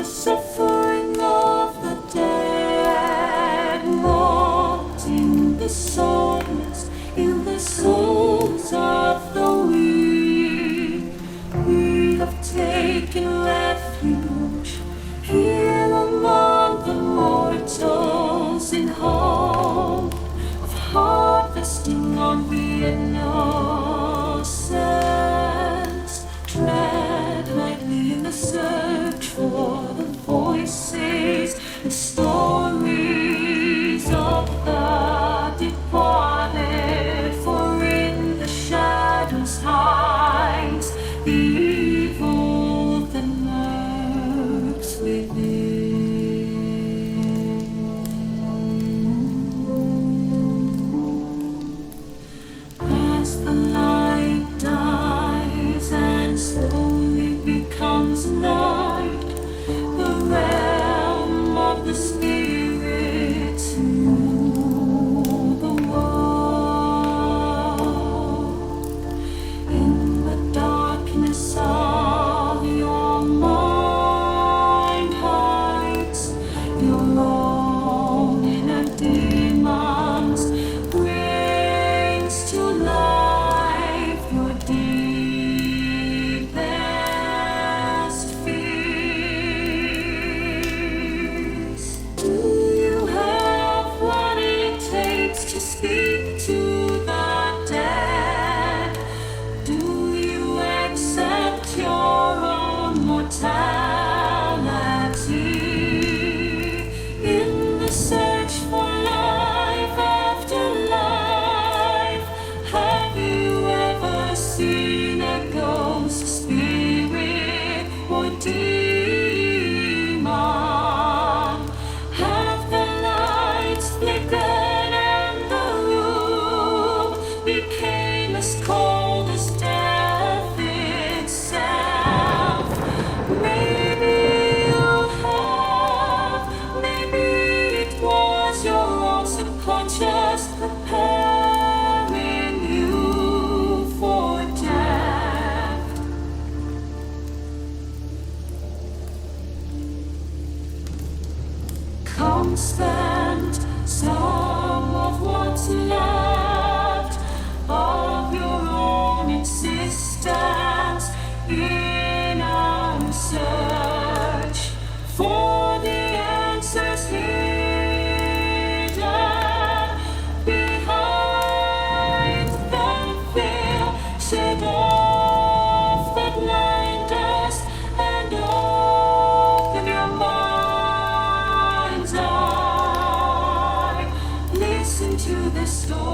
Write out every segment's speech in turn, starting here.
the suffering of the dead, wrought in the souls, in the souls of the weak. We have taken refuge here among the mortals in hope of harvesting on the innocence. Tread lightly in the search for the voices, the stories of the departed. For in the shadows hides the evil that lurks within. As the light dies and slowly becomes night, the realm of the spirit to the world. In the darkness of your mind hides your own inner demons, brings to life your deepest fears. Do you have what it takes to speak to the dead? Do you accept your own mortality? In the search for life after life, have you ever seen a ghost, spirit, or demon? Have the lights flickered and the room became as cold as death itself? Maybe you have, maybe it was your own subconscious preparing you for death. Come spend some of what's left of your own existence in our search for the answers hidden behind the veil. Shake off the blinders and open your mind's eye. Listen to the story.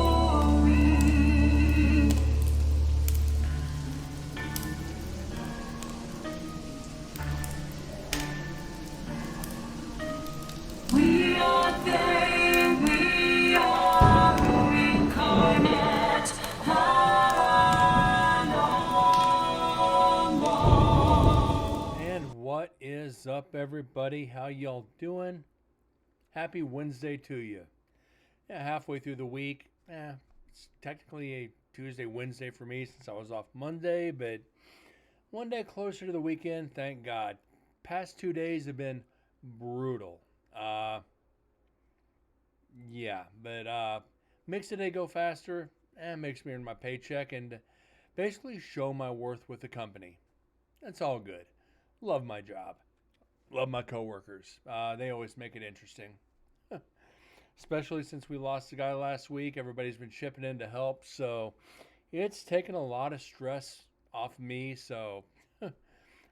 We are they, we are incarnate and unknown. And what is up, everybody? How y'all doing? Happy Wednesday to you. Yeah, halfway through the week. It's technically a Tuesday, Wednesday for me since I was off Monday, but one day closer to the weekend, thank God. Past 2 days have been brutal. But makes the day go faster and makes me earn my paycheck and basically show my worth with the company. That's all good. Love my job. Love my coworkers. They always make it interesting. Especially since we lost a guy last week. Everybody's been chipping in to help. So it's taken a lot of stress off me. So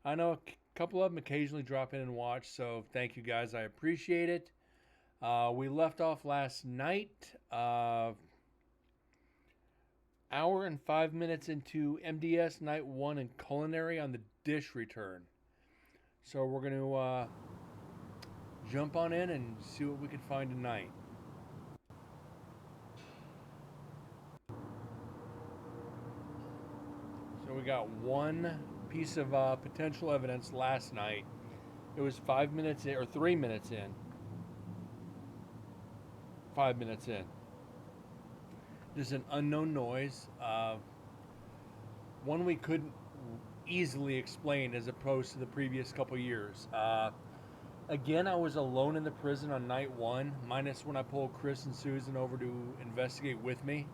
I know a couple of them occasionally drop in and watch. So thank you guys. I appreciate it. We left off last night. Hour and 5 minutes into MDS Night 1 and Culinary on the dish return. So we're going to jump on in and see what we can find tonight. So we got one piece of potential evidence last night. It was 5 minutes in, or 3 minutes in. 5 minutes in. Just an unknown noise. One we couldn't easily explain as opposed to the previous couple years. Again, I was alone in the prison on night one, minus when I pulled Chris and Susan over to investigate with me.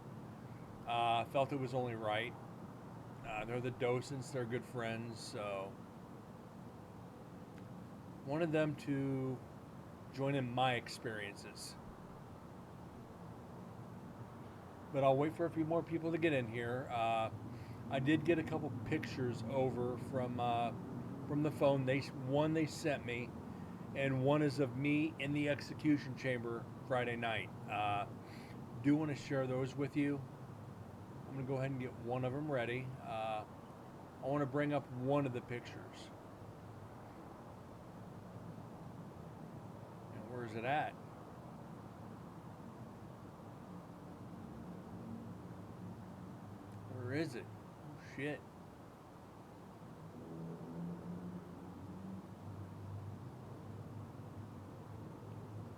Felt it was only right. They're the docents, they're good friends, so wanted them to join in my experiences. But I'll wait for a few more people to get in here. I did get a couple pictures over from the phone. One they sent me, and one is of me in the execution chamber Friday night. Do want to share those with you. I'm gonna go ahead and get one of them ready. I want to bring up one of the pictures. And where is it at? Where is it? Oh shit.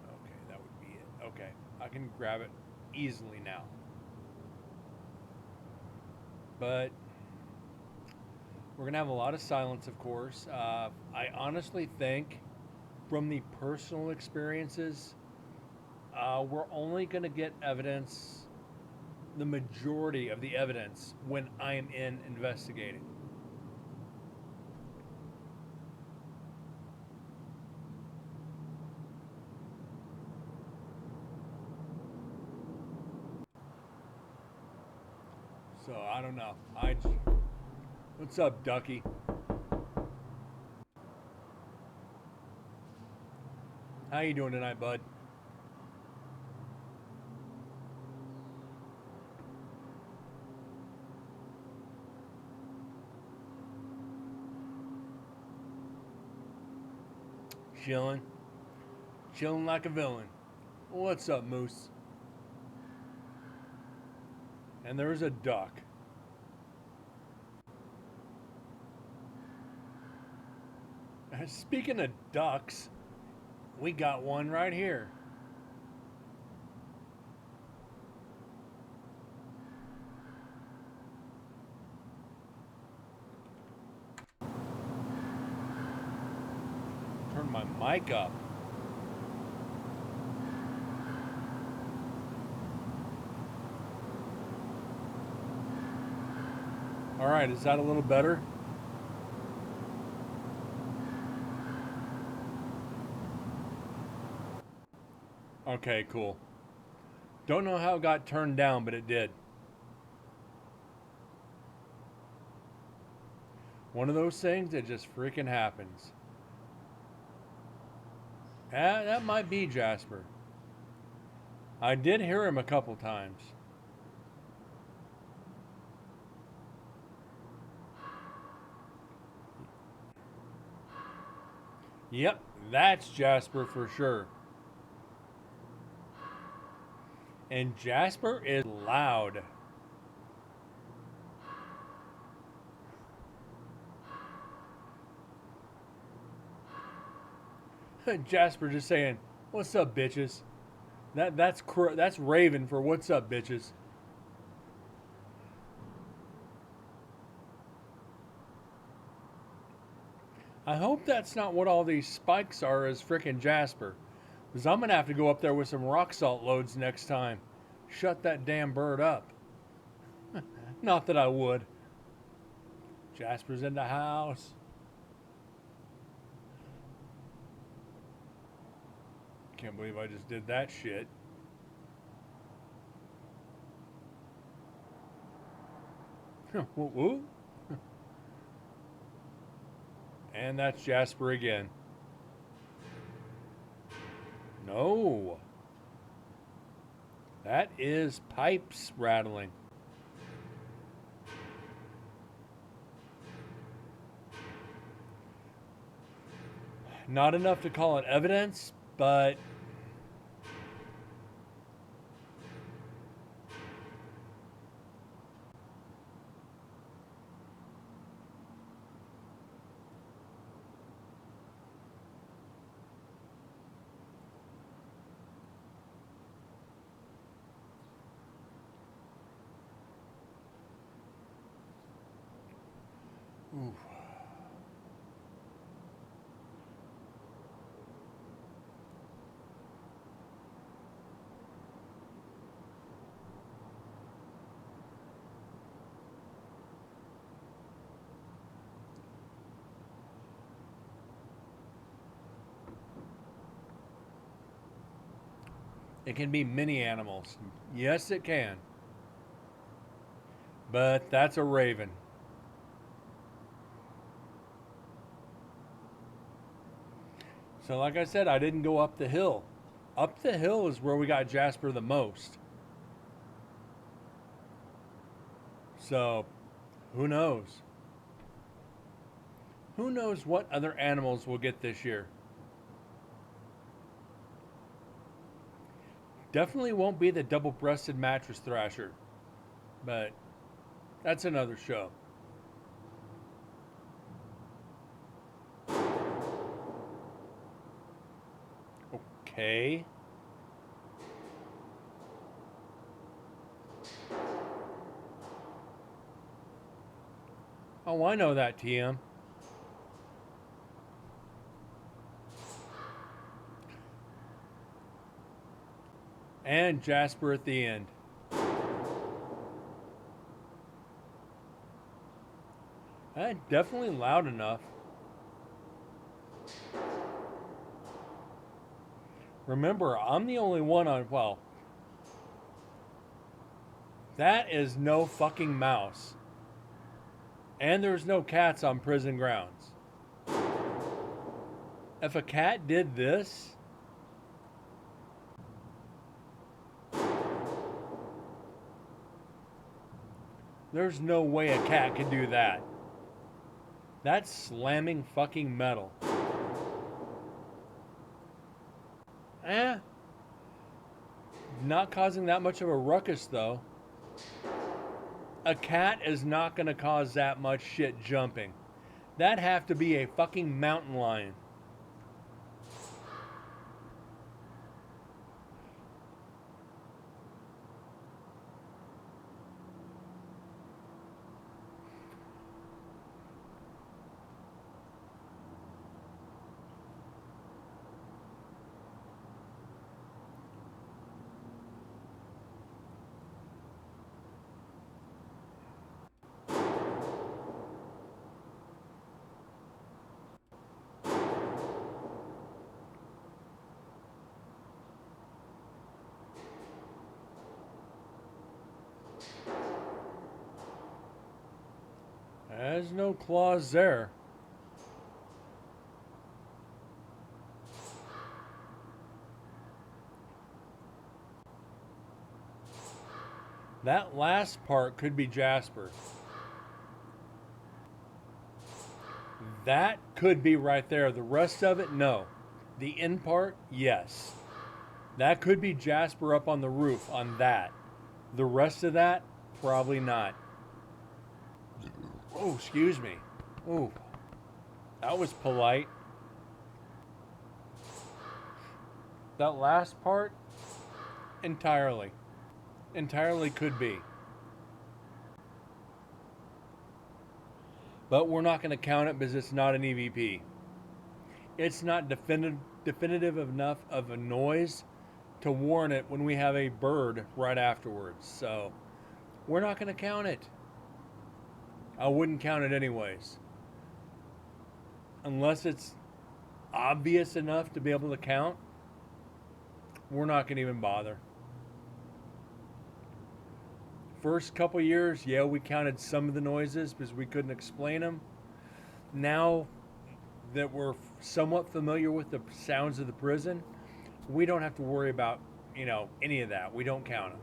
Okay, that would be it. Okay, I can grab it easily now. But we're gonna have a lot of silence, of course. I honestly think, from the personal experiences, we're only gonna get evidence, the majority of the evidence, when I am in investigating. So I don't know. What's up, Ducky? How you doing tonight, bud? Chilling. Chilling like a villain. What's up, Moose? And there's a duck. Speaking of ducks, we got one right here. Turn my mic up. All right, is that a little better? Okay, cool. Don't know how it got turned down, but it did. One of those things that just freaking happens. That might be Jasper. I did hear him a couple times. Yep, that's Jasper for sure. And Jasper is loud. Jasper just saying, "What's up, bitches?" That's Raven for "What's up, bitches." I hope that's not what all these spikes are as frickin' Jasper. Because I'm going to have to go up there with some rock salt loads next time. Shut that damn bird up. Not that I would. Jasper's in the house. Can't believe I just did that shit. Woo. And that's Jasper again. No. That is pipes rattling. Not enough to call it evidence, but ooh. It can be many animals. Yes, it can. But that's a raven. So, like I said, I didn't go up the hill. Up the hill is where we got Jasper the most. So, who knows? Who knows what other animals we'll get this year? Definitely won't be the double breasted mattress thrasher, but that's another show. Okay. Oh, I know that, TM. And Jasper at the end. Definitely loud enough. Remember, I'm the only one on. Well, that is no fucking mouse. And there's no cats on prison grounds. If a cat did this, there's no way a cat could do that. That's slamming fucking metal. Eh. Not causing that much of a ruckus, though. A cat is not going to cause that much shit jumping. That'd have to be a fucking mountain lion. There's no claws there. That last part could be Jasper. That could be right there. The rest of it, no. The end part, yes. That could be Jasper up on the roof on that. The rest of that, probably not. Oh, excuse me. Oh, that was polite. That last part, entirely. Entirely could be. But we're not going to count it because it's not an EVP. It's not definitive enough of a noise to warrant it when we have a bird right afterwards. So we're not going to count it. I wouldn't count it anyways. Unless it's obvious enough to be able to count, we're not going to even bother. First couple years, yeah, we counted some of the noises because we couldn't explain them. Now that we're somewhat familiar with the sounds of the prison, we don't have to worry about, any of that. We don't count them.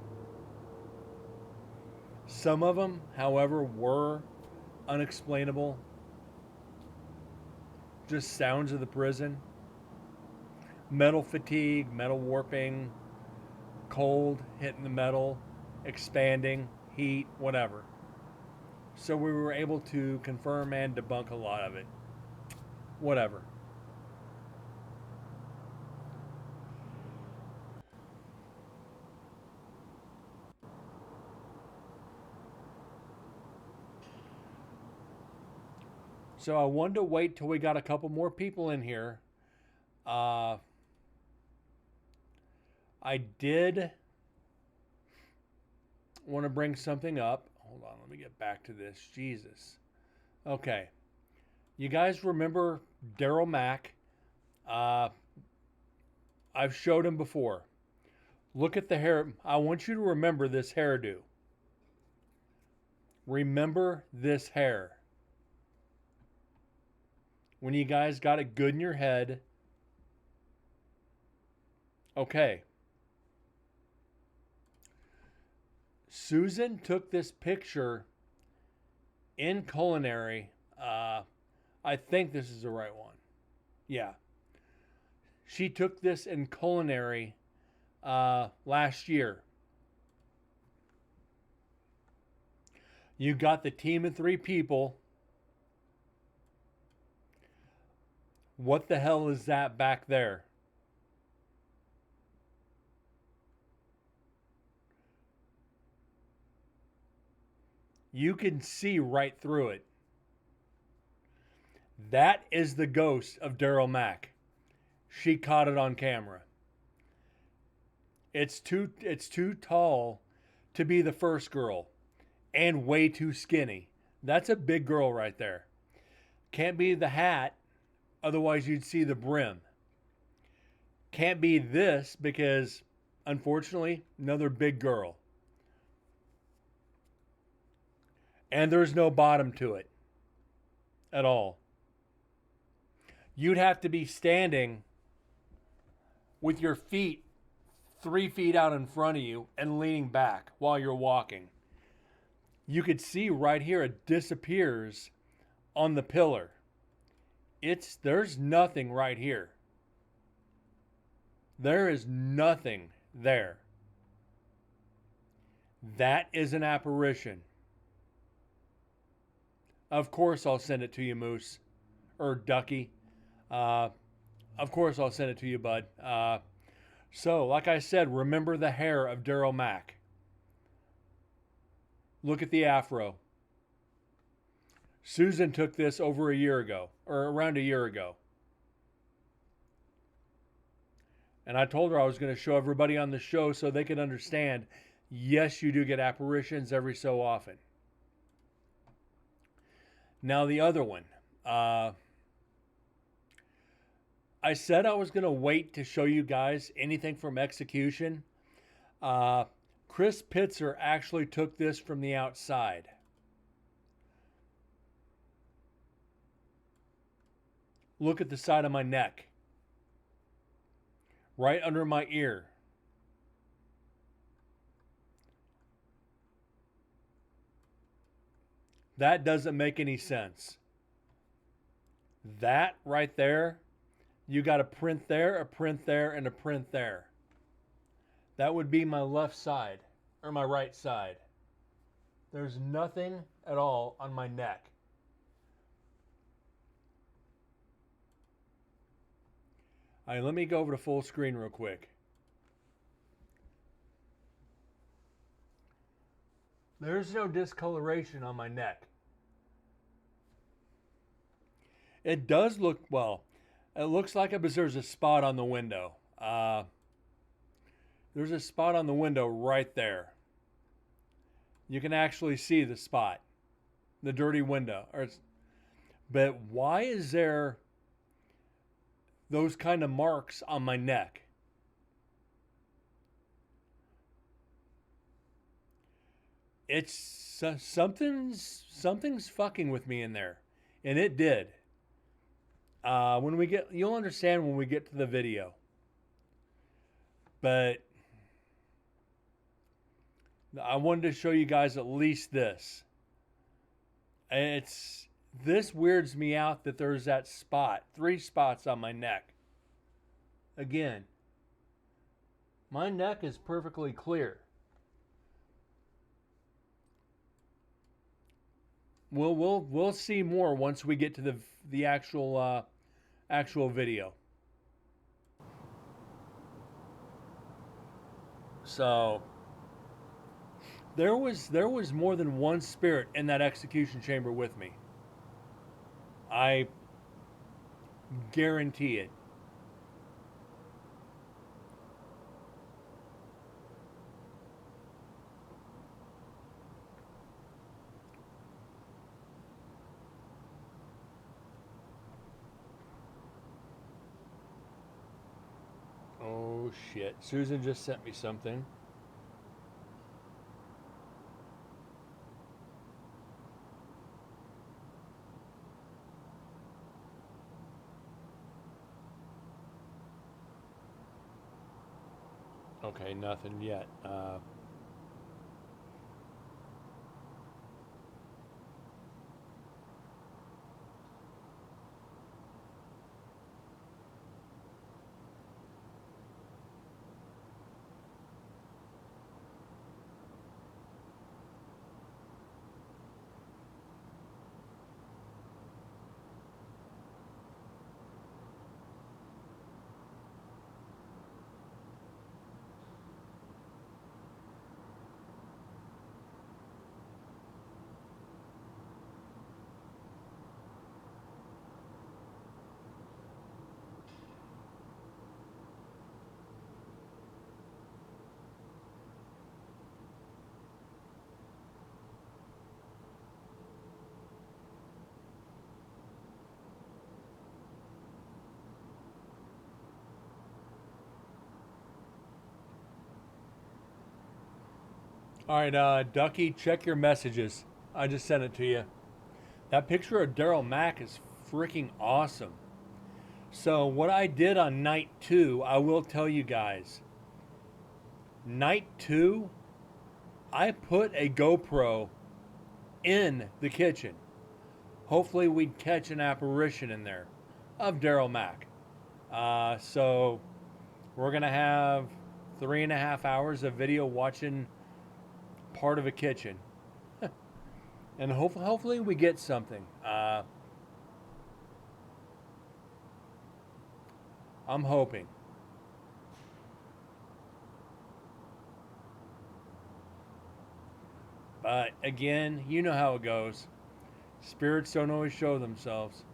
Some of them, however, were unexplainable. Just sounds of the prison. Metal fatigue, metal warping, cold hitting the metal, expanding, heat, whatever. So we were able to confirm and debunk a lot of it. Whatever. So I wanted to wait till we got a couple more people in here. I did want to bring something up. Hold on, let me get back to this. Jesus. Okay. You guys remember Daryl Mack? I've showed him before. Look at the hair. I want you to remember this hairdo. Remember this hair. When you guys got it good in your head, okay. Susan took this picture in culinary. I think this is the right one. Yeah. She took this in culinary last year. You got the team of 3 people. What the hell is that back there? You can see right through it. That is the ghost of Daryl Mack. She caught it on camera. It's too tall to be the first girl and way too skinny. That's a big girl right there. Can't be the hat, otherwise you'd see the brim. Can't be this because, unfortunately, another big girl. And there's no bottom to it at all. You'd have to be standing with your feet 3 feet out in front of you and leaning back while you're walking. You could see right here it disappears on the pillar. There's nothing right here. There is nothing there. That is an apparition. Of course I'll send it to you, Moose. Or Ducky. Of course I'll send it to you, bud. So, like I said, remember the hair of Daryl Mack. Look at the afro. Susan took this over a year ago, or around a year ago. And I told her I was going to show everybody on the show so they could understand, yes, you do get apparitions every so often. Now the other one. I said I was going to wait to show you guys anything from Execution. Chris Pitzer actually took this from the outside. Look at the side of my neck. Right under my ear. That doesn't make any sense. That right there, you got a print there, a print there, and a print there. That would be my left side, or my right side. There's nothing at all on my neck. All right, let me go over to full screen real quick. There's no discoloration on my neck. It does look, well, it looks like there's a spot on the window. There's a spot on the window right there. You can actually see the spot, the dirty window. But why is there those kind of marks on my neck? It's something's fucking with me in there, and it did. You'll understand when we get to the video. But I wanted to show you guys at least this. This weirds me out that there's that spot, 3 spots on my neck. Again, my neck is perfectly clear. We'll see more once we get to the actual video. So there was more than one spirit in that execution chamber with me. I guarantee it. Oh Oh shit. Susan just sent me something. Okay, nothing yet. All right, Ducky, check your messages. I just sent it to you. That picture of Daryl Mack is freaking awesome. So, what I did on night 2, I will tell you guys. Night 2, I put a GoPro in the kitchen. Hopefully, we'd catch an apparition in there of Daryl Mack. So, we're going to have 3.5 hours of video watching part of a kitchen. And hopefully we get something. I'm hoping. But again, you know how it goes. Spirits don't always show themselves.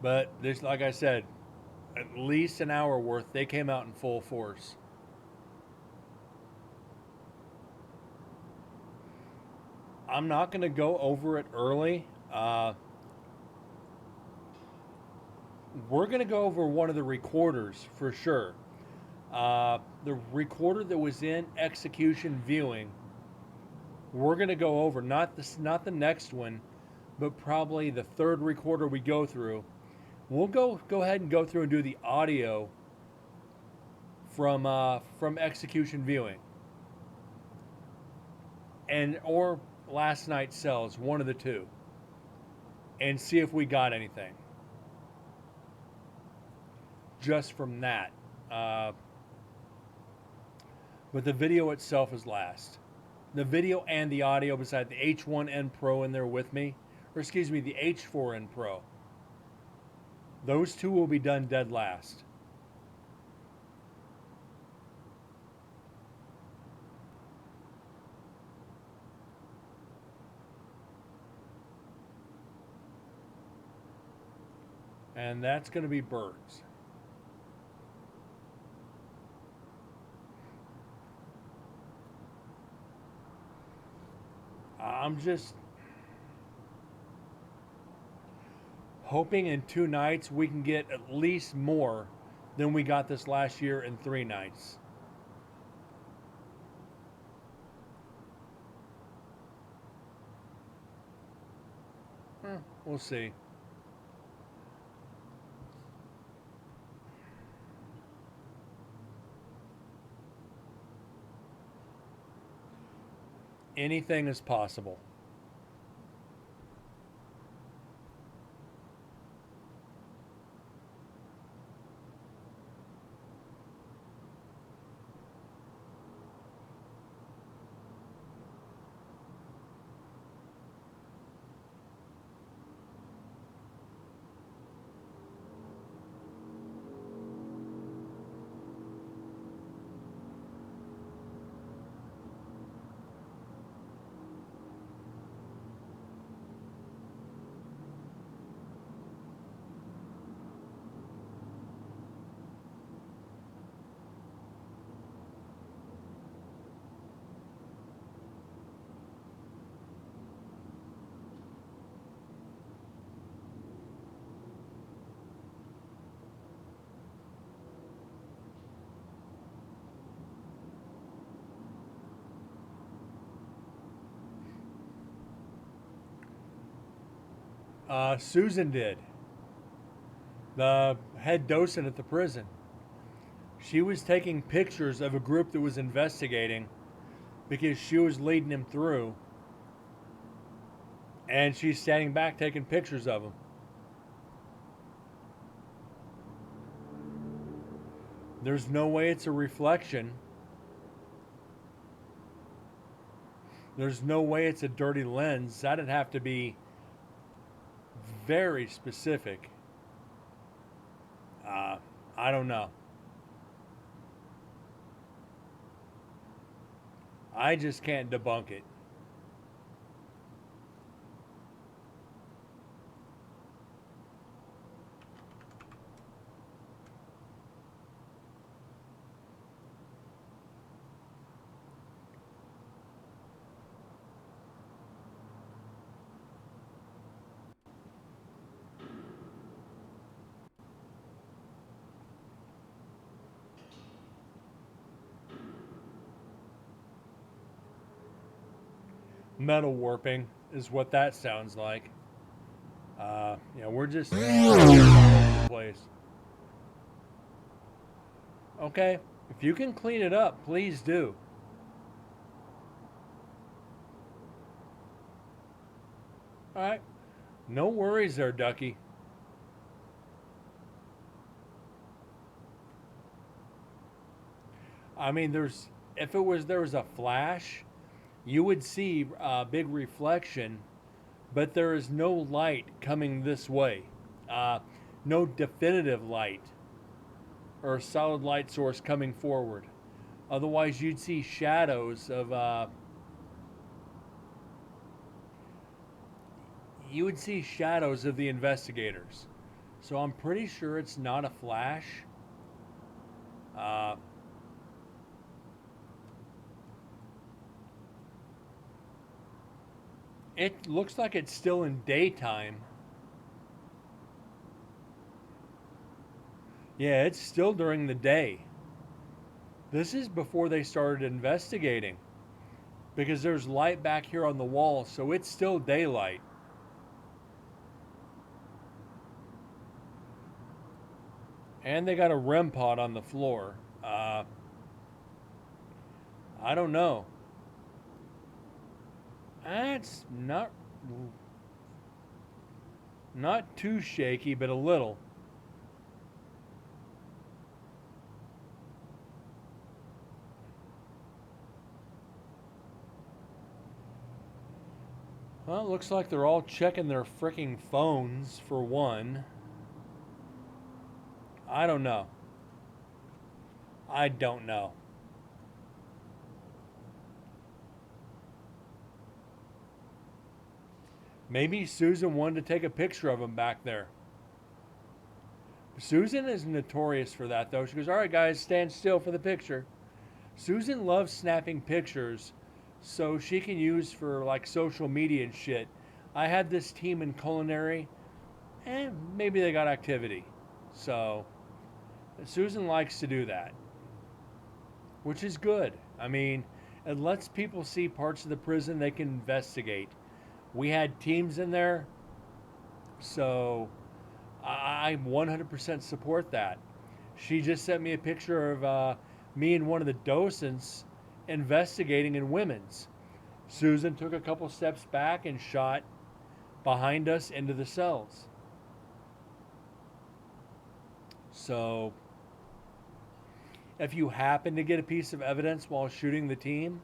But this, like I said, at least an hour worth, they came out in full force. I'm not going to go over it early. We're going to go over one of the recorders for sure. The recorder that was in execution viewing, we're going to go over not the next one, but probably the third recorder we go through. We'll go ahead and go through and do the audio from execution viewing, or last night's cells, one of the two, and see if we got anything just from that. But the video itself is last. The video and the audio, beside the H1N Pro in there with me, or excuse me, the H4N Pro. Those two will be done dead last. And that's going to be birds. I'm just hoping in 2 nights we can get at least more than we got this last year in 3 nights. We'll see. Anything is possible. Susan did. The head docent at the prison. She was taking pictures of a group that was investigating because she was leading him through. And she's standing back taking pictures of them. There's no way it's a reflection. There's no way it's a dirty lens. That'd have to be very specific. I don't know. I just can't debunk it. Metal warping is what that sounds like. We're just place. Okay, if you can clean it up, please do. All right, no worries there, Ducky. I mean, there was a flash, you would see a big reflection, but there is no light coming this way. No definitive light or solid light source coming forward. Otherwise, you'd see shadows of. You would see shadows of the investigators. So I'm pretty sure it's not a flash. It looks like it's still in daytime. Yeah, it's still during the day. This is before they started investigating. Because there's light back here on the wall, so it's still daylight. And they got a REM pod on the floor. I don't know. That's not too shaky, but a little. Well, it looks like they're all checking their fricking phones for one. I don't know. I don't know. Maybe Susan wanted to take a picture of him back there. Susan is notorious for that, though. She goes, all right, guys, stand still for the picture. Susan loves snapping pictures so she can use for, like, social media and shit. I had this team in culinary, and maybe they got activity. So, Susan likes to do that, which is good. I mean, it lets people see parts of the prison they can investigate. We had teams in there, so I 100% support that. She just sent me a picture of me and one of the docents investigating in women's. Susan took a couple steps back and shot behind us into the cells. So, if you happen to get a piece of evidence while shooting the team,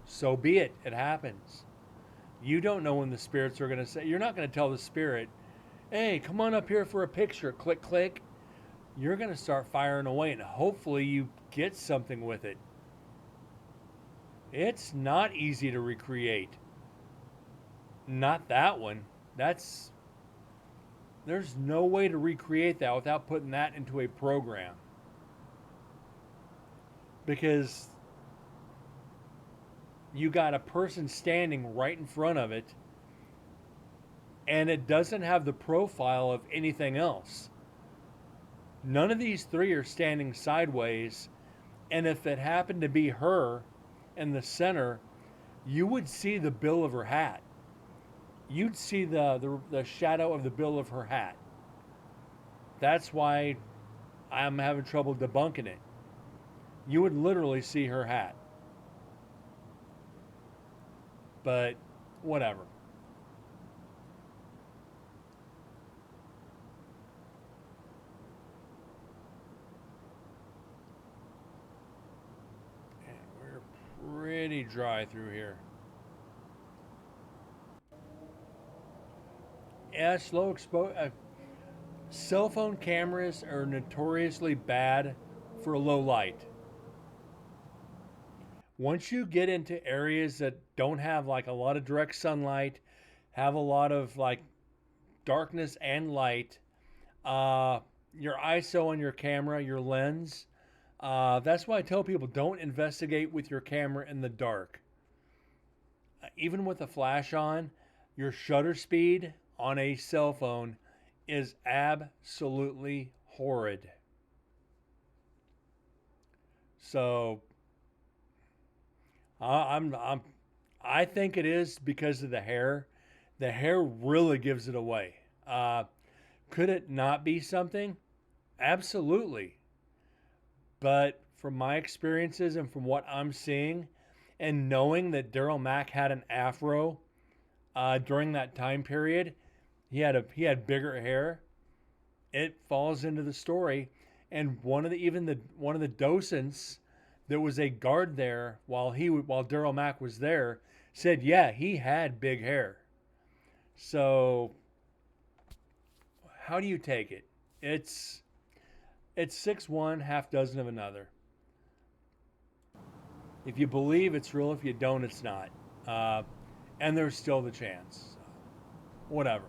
so be it. It happens. You don't know when the spirits are going to say. You're not going to tell the spirit, hey, come on up here for a picture. Click, click. You're going to start firing away, and hopefully you get something with it. It's not easy to recreate. Not that one. There's no way to recreate that without putting that into a program. Because you got a person standing right in front of it, and it doesn't have the profile of anything else. None of these three are standing sideways, and if it happened to be her in the center, you would see the bill of her hat. you'd see the shadow of the bill of her hat. That's why I'm having trouble debunking it. You would literally see her hat. But whatever. And we're pretty dry through here. Yeah, slow expo. Cell phone cameras are notoriously bad for low light. Once you get into areas that don't have like a lot of direct sunlight, have a lot of like darkness and light, uh, your ISO on your camera, your lens. That's why I tell people don't investigate with your camera in the dark. Even with a flash on, your shutter speed on a cell phone is absolutely horrid. So I'm I think it is because of the hair. The hair really gives it away. Could it not be something? Absolutely. But from my experiences and from what I'm seeing, and knowing that Daryl Mack had an afro during that time period, he had bigger hair. It falls into the story, and one of the docents that was a guard there while Daryl Mack was there said, yeah, he had big hair. So how do you take it? It's it's 6 one, half dozen of another. If you believe it's real, if you don't, it's not. Uh, and there's still the chance. Whatever.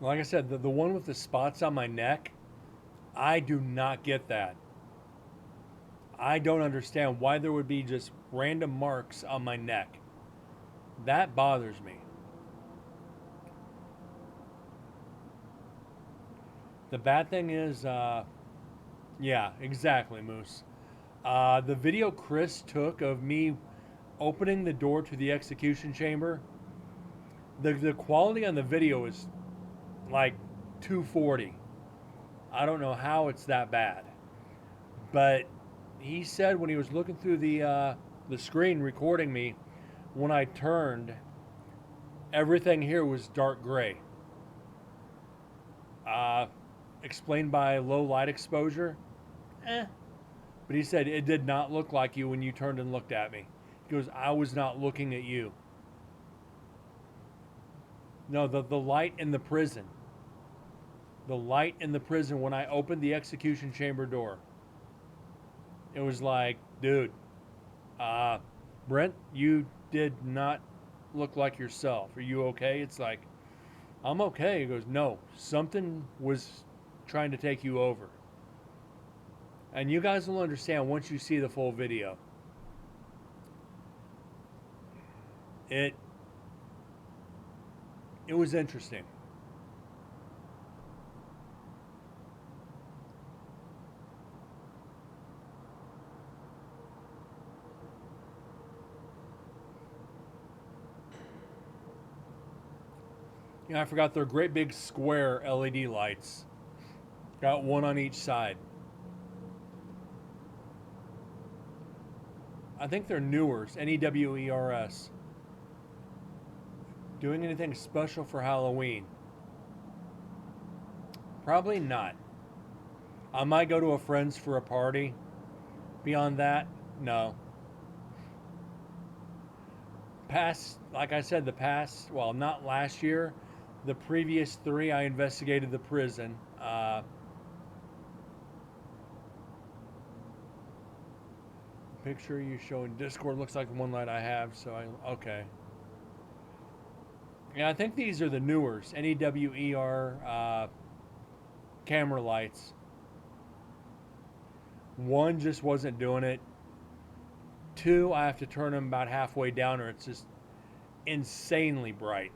Like I said, the one with the spots on my neck, I do not get that. I don't understand why there would be just random marks on my neck. That bothers me. The bad thing is, yeah, exactly, Moose. The video Chris took of me opening the door to the execution chamber, the quality on the video is like 240. I don't know how it's that bad, but he said when he was looking through the screen recording me, when I turned, everything here was dark gray. Uh, Explained by low light exposure. Eh. But he said it did not look like you when you turned and looked at me. He goes, I was not looking at you. No, the light in the prison. The light in the prison when I opened the execution chamber door. It was like, dude, uh, Brent, you did not look like yourself. Are you okay? It's like, I'm okay. He goes, no, something was trying to take you over. And you guys will understand once you see the full video. It it was interesting. You know, I forgot they're great big square LED lights. Got one on each side. I think they're Newers, Newers. Doing anything special for Halloween? Probably not. I might go to a friend's for a party. Beyond that, no. Past, like I said, the past, well, not last year, the previous three, I investigated the prison. Picture you showing Discord looks like the one that I have, so okay. Yeah, I think these are the Newers, Newer camera lights. One just wasn't doing it. Two, I have to turn them about halfway down or it's just insanely bright.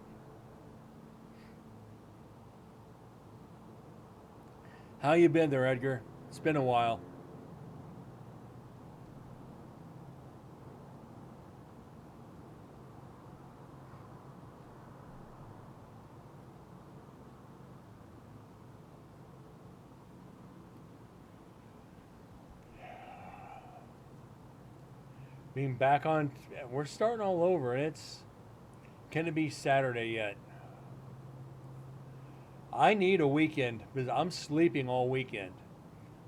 How you been there, Edgar? It's been a while. Being back on, we're starting all over, and it's can it be Saturday yet? I need a weekend because I'm sleeping all weekend.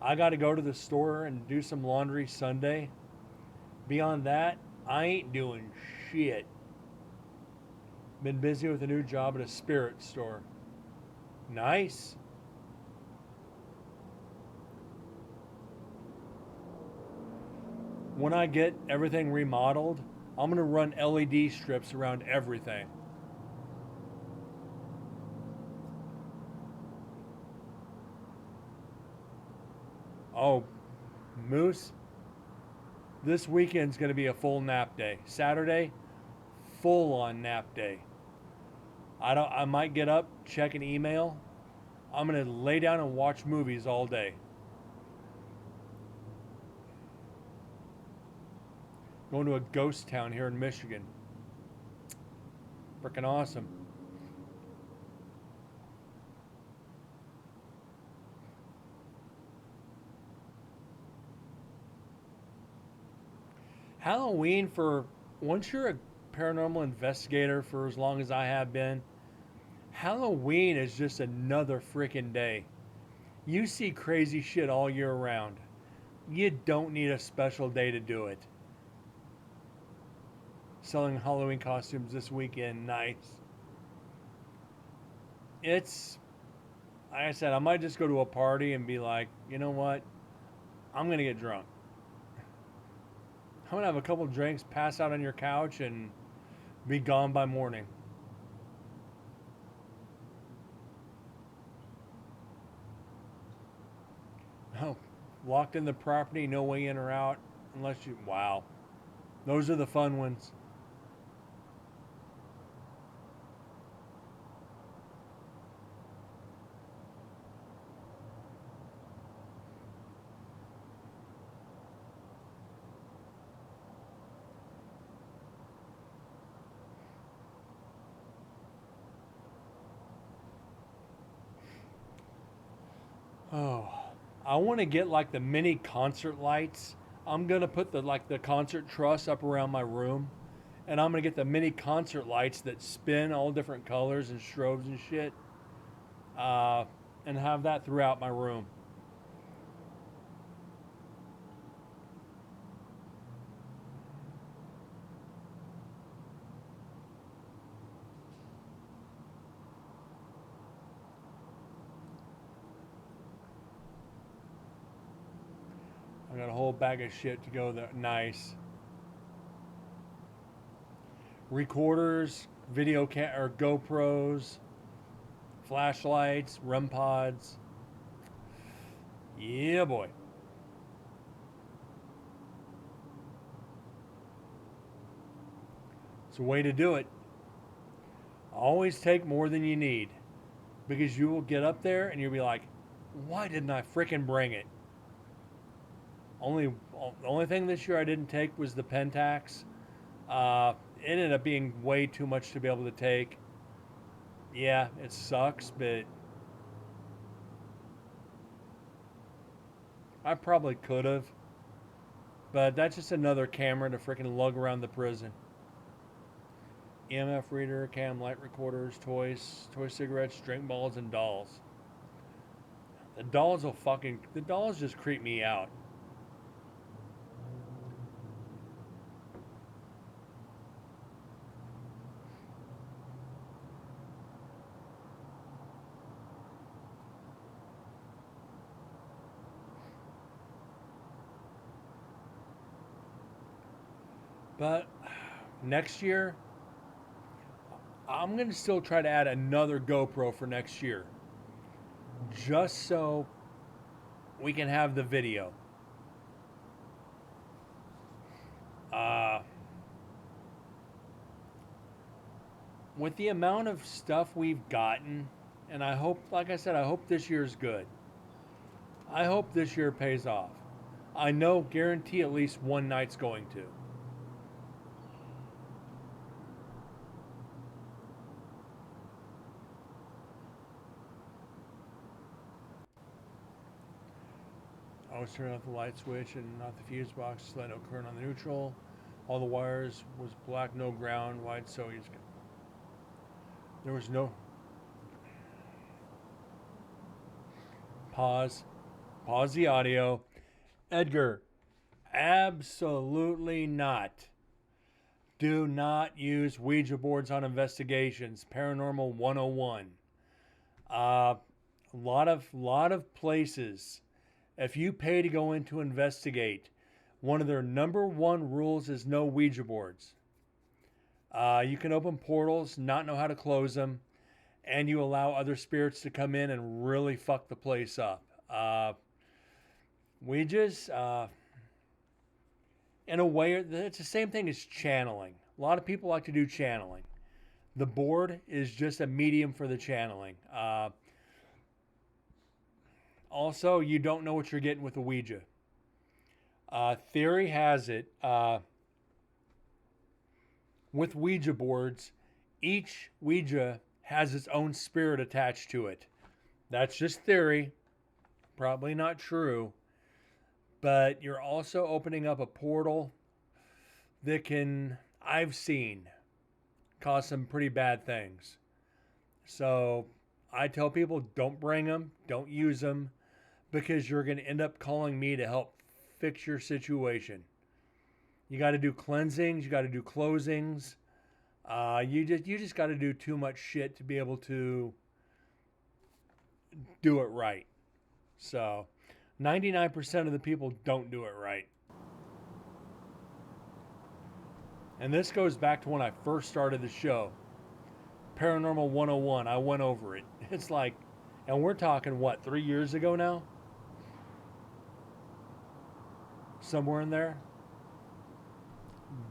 I got to go to the store and do some laundry Sunday. Beyond that, I ain't doing shit. Been busy with a new job at a spirit store. Nice. When I get everything remodeled, I'm going to run LED strips around everything. Oh, Moose, this weekend's going to be a full nap day. Saturday, full on nap day. I might get up, check an email. I'm going to lay down and watch movies all day. Going to a ghost town here in Michigan. Freaking awesome. Halloween, for once you're a paranormal investigator for as long as I have been, Halloween is just another freaking day. You see crazy shit all year round. You don't need a special day to do it. Selling Halloween costumes this weekend, nice. It's, like I said, I might just go to a party and be like, you know what? I'm going to get drunk. I'm going to have a couple drinks, pass out on your couch, and be gone by morning. Oh, locked in the property, no way in or out, unless you, wow. Those are the fun ones. Oh, I want to get like the mini concert lights. I'm gonna put the concert truss up around my room, and I'm gonna get the mini concert lights that spin all different colors and strobes and shit, uh, and have that throughout my room. I got a whole bag of shit to go there. Nice recorders, or GoPros, flashlights, REM pods. Yeah, boy. It's a way to do it. Always take more than you need because you will get up there and you'll be like, why didn't I freaking bring it? Only the only thing this year I didn't take was the Pentax. It ended up being way too much to be able to take. Yeah, it sucks, but I probably could have. But that's just another camera to freaking lug around the prison. EMF reader, cam light recorders, toy cigarettes, drink balls, and dolls. The dolls just creep me out. But next year, I'm going to still try to add another GoPro for next year. Just so we can have the video. Uh, with the amount of stuff we've gotten, and I hope, like I said, I hope this year's good. I hope this year pays off. I know, guarantee at least one night's going to. I always turn off the light switch and not the fuse box to let no current on the neutral. All the wires was black, no ground, wide, so you just, there was no pause. Pause the audio. Edgar, absolutely not. Do not use Ouija boards on investigations. Paranormal 101. A lot of places, if you pay to go in to investigate, one of their number one rules is no Ouija boards. You can open portals, not know how to close them, and you allow other spirits to come in and really fuck the place up. Ouija's, in a way, it's the same thing as channeling. A lot of people like to do channeling. The board is just a medium for the channeling. Also, you don't know what you're getting with a Ouija. Theory has it, with Ouija boards, each Ouija has its own spirit attached to it. That's just theory, probably not true, but you're also opening up a portal that can, I've seen, cause some pretty bad things. So I tell people, don't bring them, don't use them, because you're going to end up calling me to help fix your situation. You got to do cleansings, you got to do closings. You just got to do too much shit to be able to do it right. So 99% of the people don't do it right. And this goes back to when I first started the show. Paranormal 101, I went over it. It's like, and we're talking what, 3 years ago now? Somewhere in there.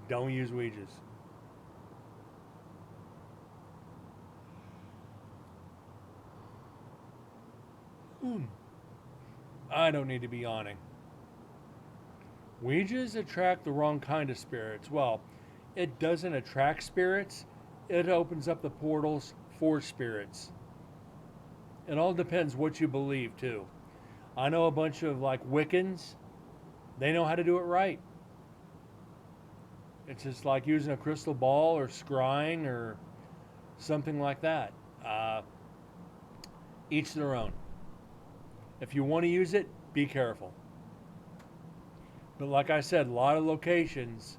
Don't use Ouijas. I don't need to be yawning. Ouijas attract the wrong kind of spirits. Well, it doesn't attract spirits, it opens up the portals for spirits. It all depends what you believe, too. I know a bunch of like Wiccans, they know how to do it right. It's just like using a crystal ball or scrying or something like that. Each their own. If you want to use it, be careful. But like I said, a lot of locations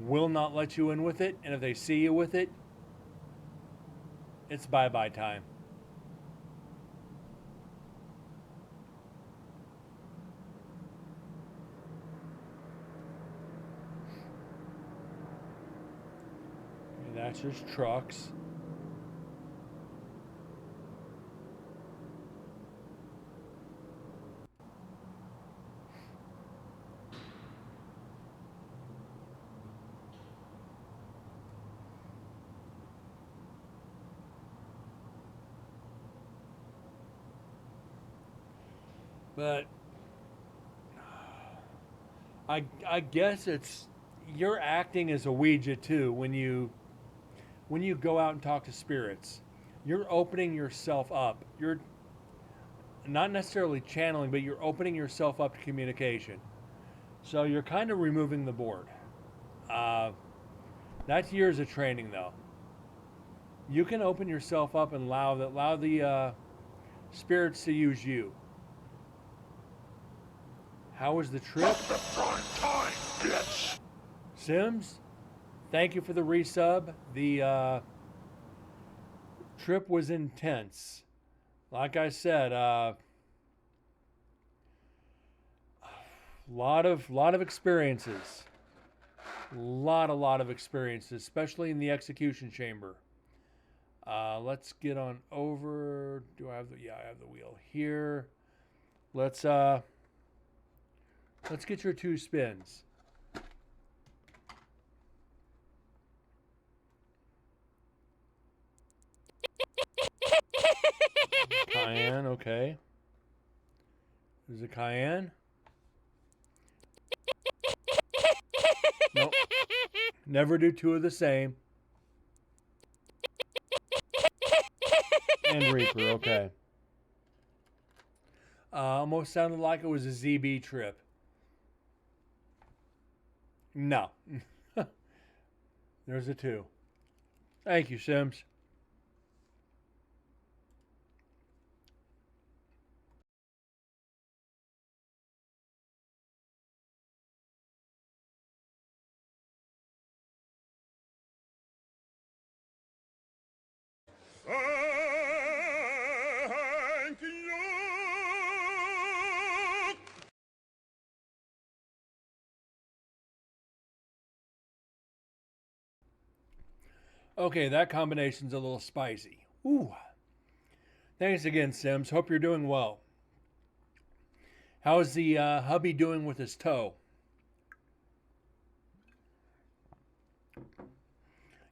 will not let you in with it, and if they see you with it, it's bye-bye time. And that's just trucks. But I guess it's you're acting as a Ouija too when you go out and talk to spirits. You're opening yourself up. You're not necessarily channeling, but you're opening yourself up to communication. So you're kind of removing the board. Uh, that's years of training, though. You can open yourself up and allow the spirits to use you. How was the trip? Sims, thank you for the resub. The trip was intense. Like I said, lot of experiences. Lot of experiences, especially in the execution chamber. Let's get on over. Do I have the? Yeah, I have the wheel here. Let's get your 2 spins. Cayenne, okay. Is it cayenne? Nope. Never do two of the same. And Reaper, okay. Almost sounded like it was a ZB trip. No. There's a 2. Thank you, Sims. Thank you. Okay, that combination's a little spicy. Ooh. Thanks again, Sims. Hope you're doing well. How's the hubby doing with his toe?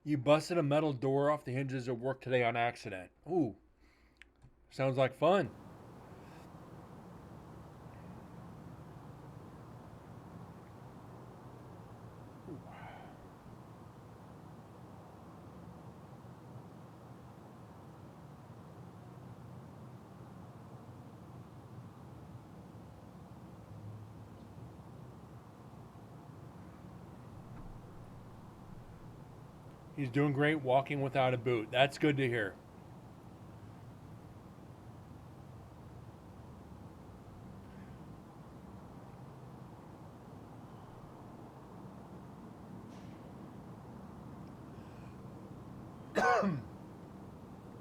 You busted a metal door off the hinges at work today on accident. Ooh. Sounds like fun. He's doing great walking without a boot. That's good to hear.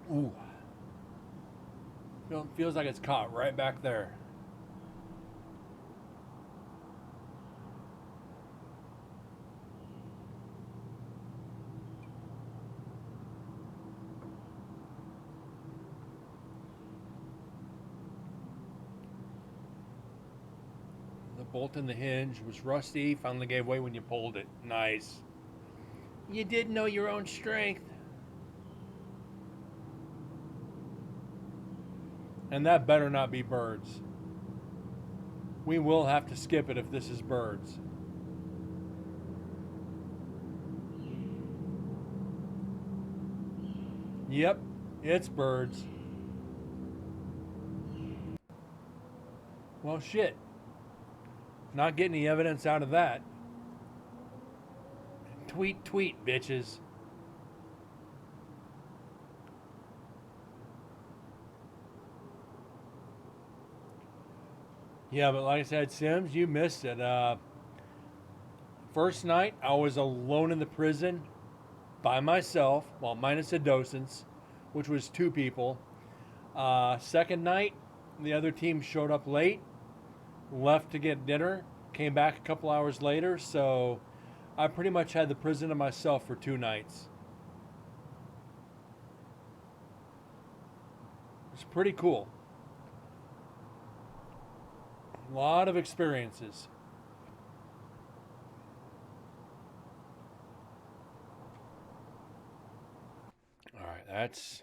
Ooh. Feels like it's caught right back there. The bolt in the hinge was rusty, finally gave way when you pulled it. Nice. You did know your own strength. And that better not be birds. We will have to skip it if this is birds. Yep, it's birds. Well, shit. Not getting any evidence out of that. Tweet, tweet, bitches. Yeah, but like I said, Sims, you missed it. First night, I was alone in the prison by myself, well, minus the docents, which was 2 people. Second night, the other team showed up late, left to get dinner, came back a couple hours later, so I pretty much had the prison to myself for 2 nights. It's pretty cool. A lot of experiences. All right, that's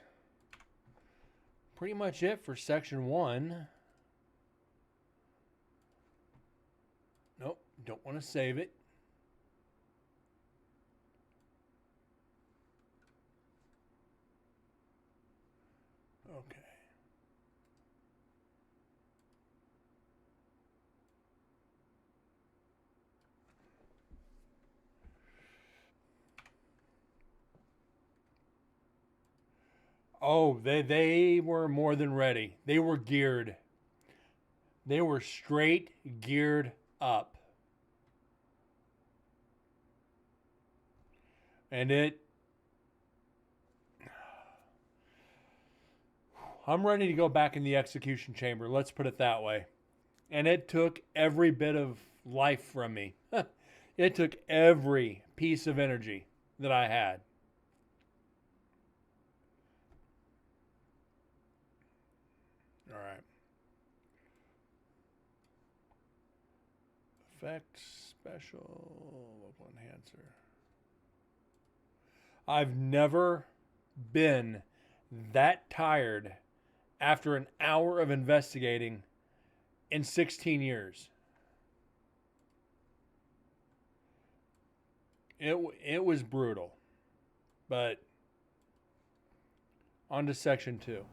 pretty much it for section 1. Nope, don't want to save it. Okay. Oh, they were more than ready. They were geared. They were straight geared up. And I'm ready to go back in the execution chamber. Let's put it that way. And it took every bit of life from me. It took every piece of energy that I had. All right. Effect special local enhancer. I've never been that tired after an hour of investigating in 16 years. It was brutal. But on to section 2.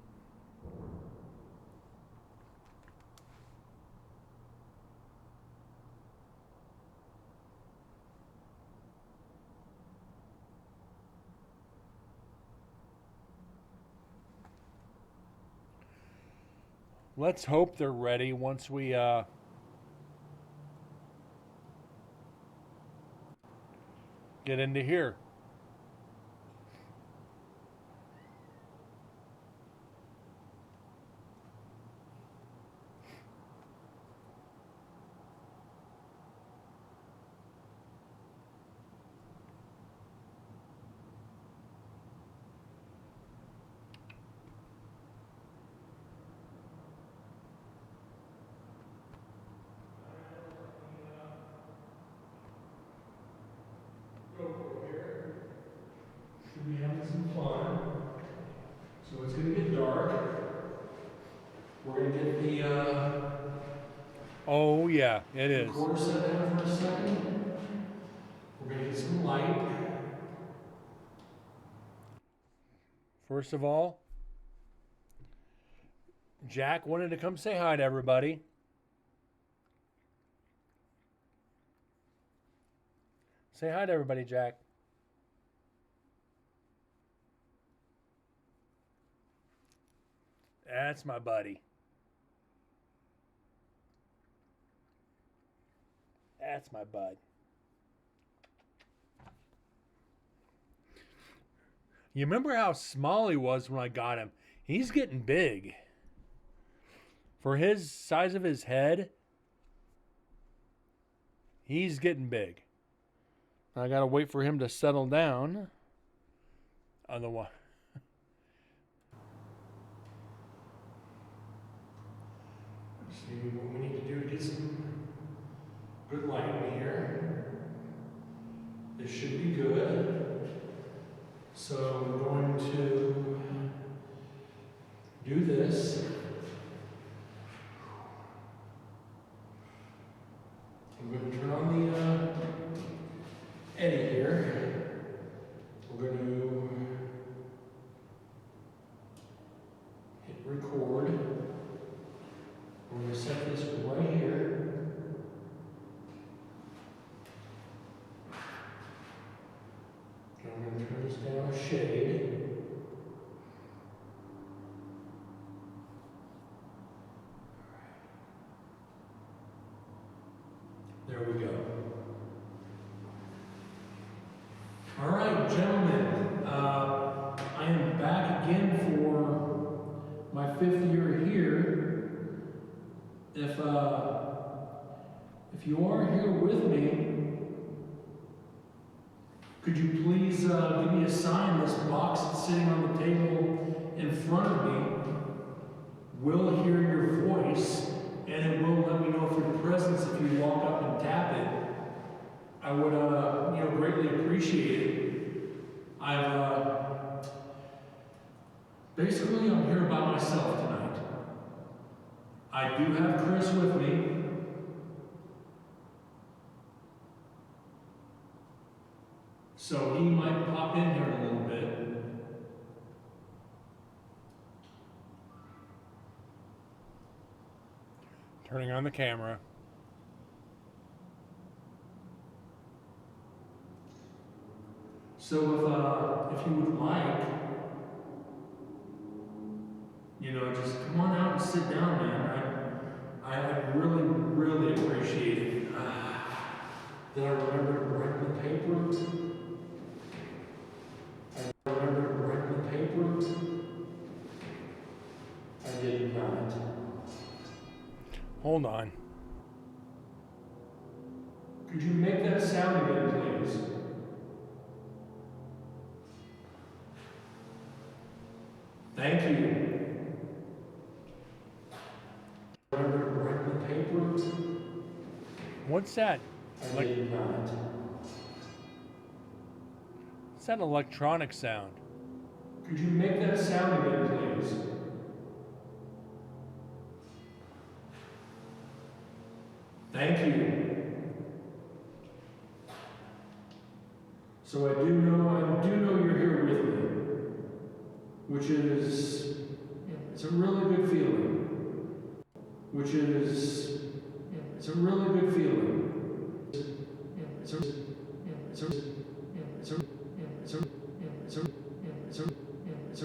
Let's hope they're ready once we get into here. Should be having some fun. So it's going to get dark. We're going to get the oh yeah, it is. Recorder set down for a second. We're going to get some light. First of all, Jack wanted to come say hi to everybody. Say hi to everybody, Jack. That's my buddy. That's my bud. You remember how small he was when I got him? He's getting big. For his size of his head, he's getting big. I gotta wait for him to settle down. Otherwise, see what we need to do to get some good light in here. This should be good. So we're going to do this. I'm going to turn on the edit here. We're going to hit record. We're going to set this right here. And I'm going to turn this down a shade. There we go. All right, gentlemen, I am back again for my 5th year here. If you are here with me, could you please give me a sign? This box that's sitting on the table in front of me will hear your voice, and it will let me know of your presence if you walk up and tap it. I would, greatly appreciate it. Basically, I'm here by myself tonight. I do have Chris with me. So he might pop in here a little bit. Turning on the camera. So if you would like, just come on out and sit down, man. I really, really appreciate it. Did I remember to bring the paper? I did not. Hold on. Could you make that sound again, please? Thank you. Remember to bring the paper? What's that? I did not. What's that electronic sound? Could you make that sound again, please? Thank you. So I do know you're here with me, which is, it's a really good feeling. Which is, it's a really good feeling. It's a, it's a, it's a, it's a, it's a, it's a, it's a, it's a,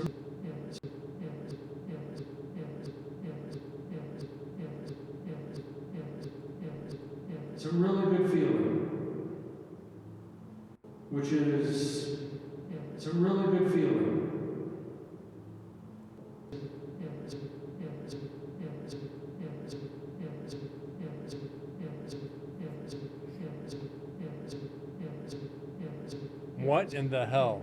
it's a really good feeling. Which is, it's a really good feeling. What in the hell?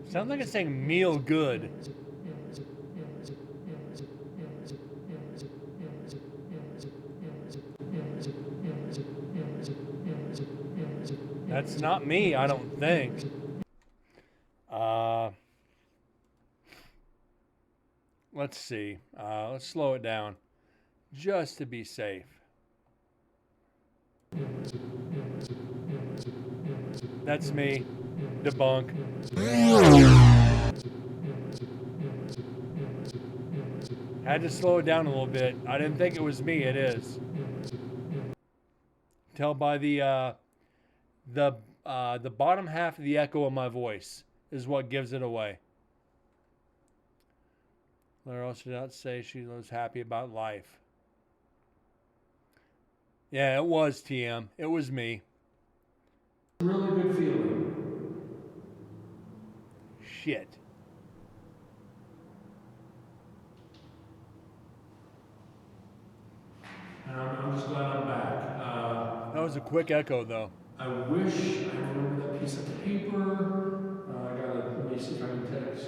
Sounds like it's saying meal good. That's not me, I don't think. Let's see. Let's slow it down just to be safe. That's me. Debunk. Had to slow it down a little bit. I didn't think it was me. It is. Tell by the bottom half of the echo of my voice is what gives it away. Laura also did not say she was happy about life. Yeah, it was TM. It was me. Really good feeling. Shit. And I'm just glad I'm back. That was a quick echo, though. I wish I remember that piece of paper. Let me see if I can text.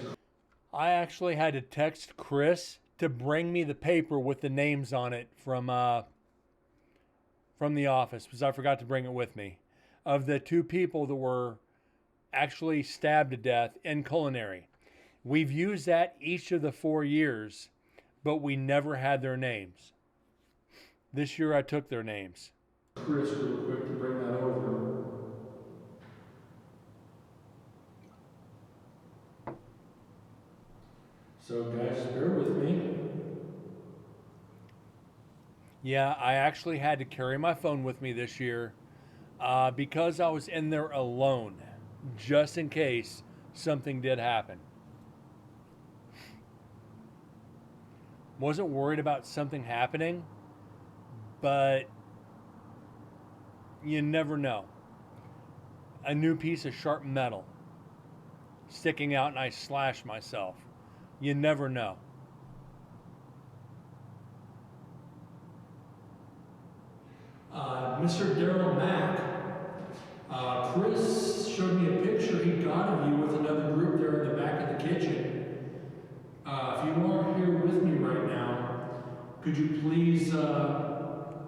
I actually had to text Chris to bring me the paper with the names on it from the office, because I forgot to bring it with me, of the 2 people that were actually stabbed to death in culinary. We've used that each of the 4 years, but we never had their names. This year I took their names. Chris, real quick to bring that over. So guys, bear with me. Yeah, I actually had to carry my phone with me this year because I was in there alone, just in case something did happen. Wasn't worried about something happening, but you never know. A new piece of sharp metal sticking out and I slash myself. You never know. Mr. Daryl Mack, Chris showed me a picture he got of you with another group there in the back of the kitchen. If you are here with me right now, could you please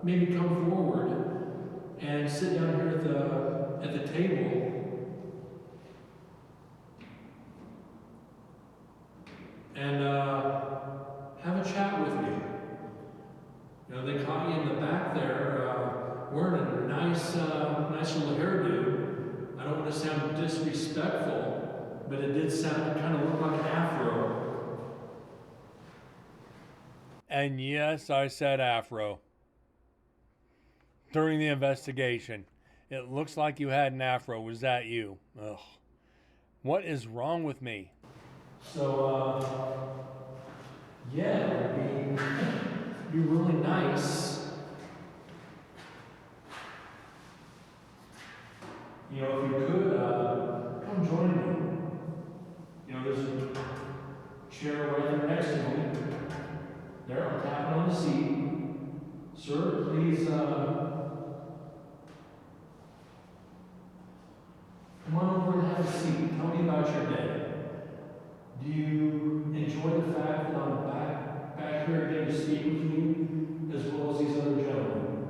maybe come forward and sit down here at the table? And have a chat with me. You know, they caught you in the back there wearing a nice little hairdo. I don't want to sound disrespectful, but it did kind of look like an afro. And yes, I said afro. During the investigation, it looks like you had an afro. Was that you? Ugh. What is wrong with me? So, yeah, it'd be really nice. You know, if you could, come join me. You know, there's a chair right there next to me. There, I'm tapping on the seat. Sir, please, come on over and have a seat. Tell me about your day. Do you enjoy the fact that I'm back here again to speak with you, as well as these other gentlemen?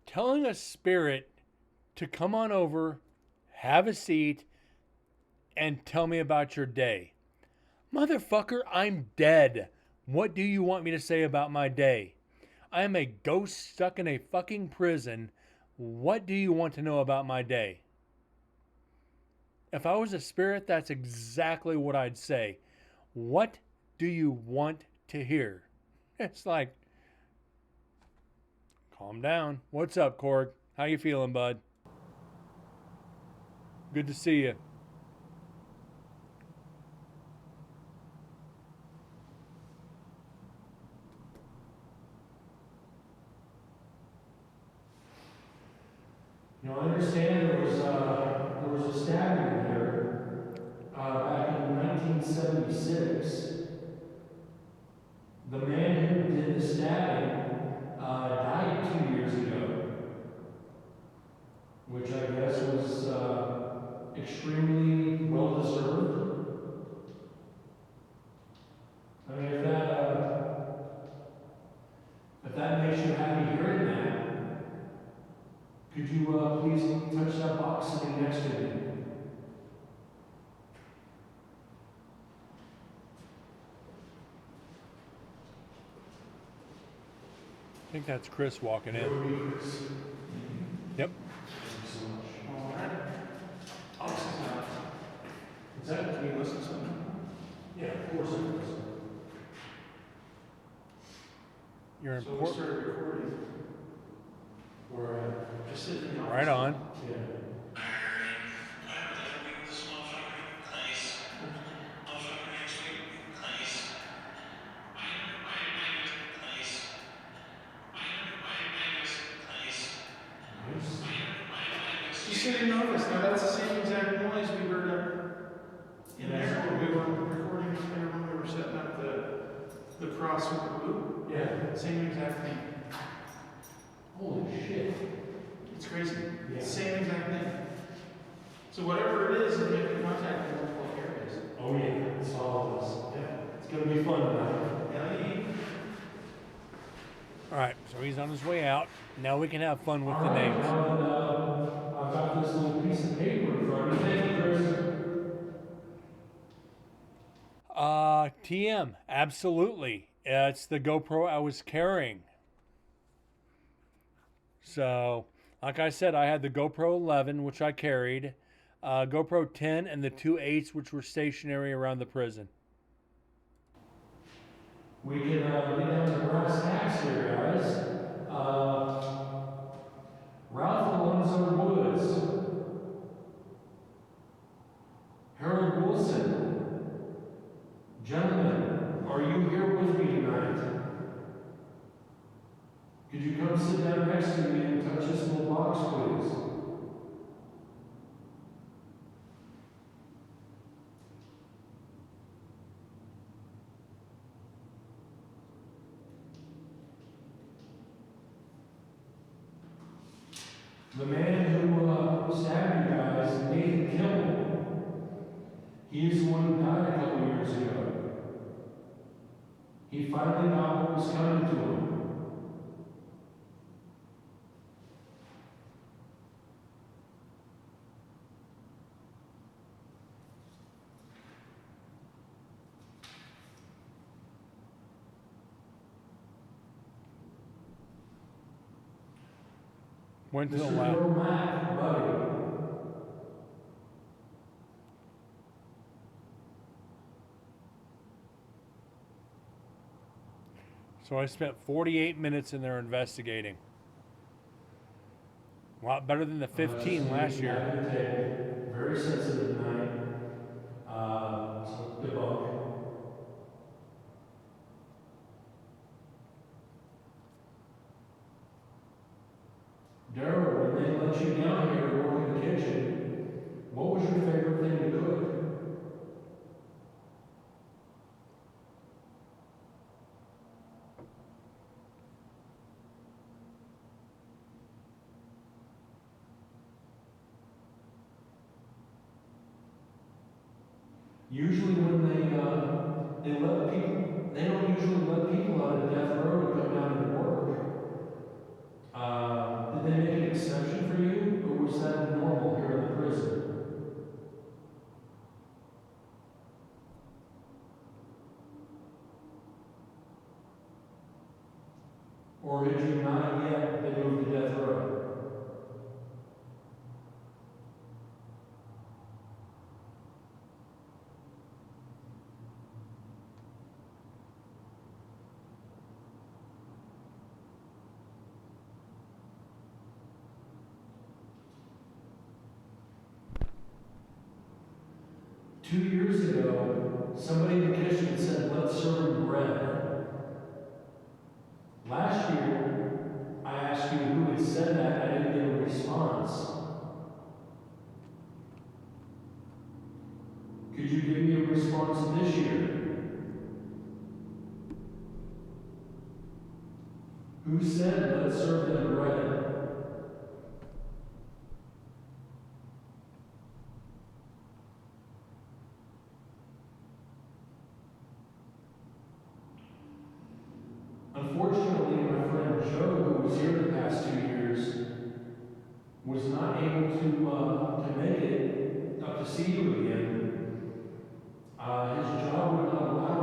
Telling a spirit to come on over, have a seat, and tell me about your day. Motherfucker, I'm dead. What do you want me to say about my day? I am a ghost stuck in a fucking prison. What do you want to know about my day? If I was a spirit, that's exactly what I'd say. What do you want to hear? It's like, calm down. What's up, Korg? How you feeling, bud? Good to see you. I understand there was a stabbing here back in 1976. The man who did the stabbing died 2 years ago, which I guess was extremely well deserved. I mean, if that makes you happy hearing that, could you please touch that box sitting next to me? I think that's Chris walking in. Yep. Is that, can you listen to something? Yeah, of course it is. You're So we important. started recording. We're just sitting in the Right on. Yeah. Just sitting in the office. Now that's the same exact noise we heard up in there when we were recording there when we were setting up the cross with the loop. Yeah. Same exact thing. Holy shit. It's crazy. Yeah. Same exact thing. So whatever it is making contact with multiple areas. Oh yeah, it's all of us. Yeah. It's gonna be fun tonight. LED. All right, so he's on his way out. Now we can have fun with the names. I've got this little piece of paper in front of me. Thank you, Chris. TM, absolutely. It's the GoPro I was carrying. So, like I said, I had the GoPro 11, which I carried, GoPro 10, and the two 8s, which were stationary around the prison. We can get down to brass tacks here, guys. Ralph Alonzo Woods, Harold Wilson. Gentlemen, are you here with me tonight? Could you come sit down next to me and touch this little box, please? The man who stabbed you guys, Nathan Kimball, he is the one who died a couple years ago. He finally got what was coming to him. Went to the Mr. lab. Bill Mack, buddy. So I spent 48 minutes in there investigating. A lot better than the 15 last year. Very sensitive tonight. Debunk. Daryl, when they let you down here to work in the kitchen, what was your favorite thing to cook? Usually when they let people, they don't usually let people out of death row to come down and work. Did they make an exception for you, or was that normal here in the prison? 2 years ago, somebody in the kitchen said, let's serve him bread. Last year, I asked you who had said that, I didn't get a response. Could you give me a response this year? Who said, let's serve them bread? Unfortunately, my friend Joe, who was here the past 2 years, was not able to make it up to see you again. His job would not allow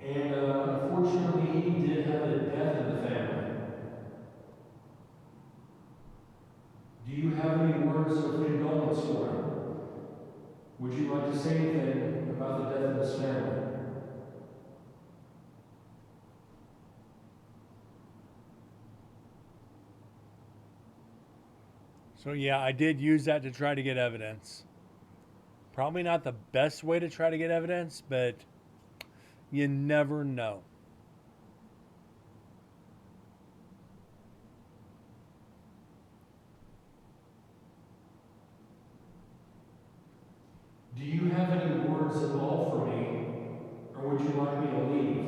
it, and unfortunately, he did have a death in the family. Do you have any words of condolence for him? Would you like to say anything about the death of his family? So yeah, I did use that to try to get evidence. Probably not the best way to try to get evidence, but you never know. Do you have any words at all for me, or would you like me to leave?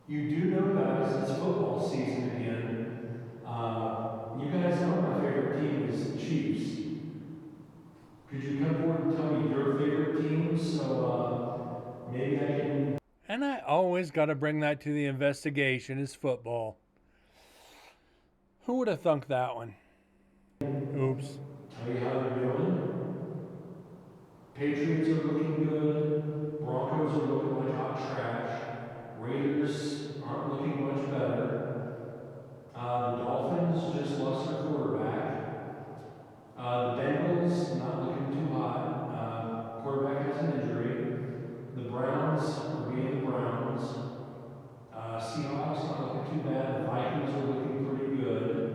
You do know, guys, it's football season again. You guys know my favorite team is the Chiefs. Could you come forward and tell me your favorite team so maybe I can... And I always got to bring that to the investigation is football. Who would have thunk that one? Oops. tell you how they're doing? Patriots are looking good. Broncos are looking like hot trash. Raiders aren't looking much better. The Dolphins just lost their quarterback. The Bengals not looking too hot. Quarterback has an injury. The Browns are being the Browns. Seahawks not looking too bad. The Vikings are looking pretty good.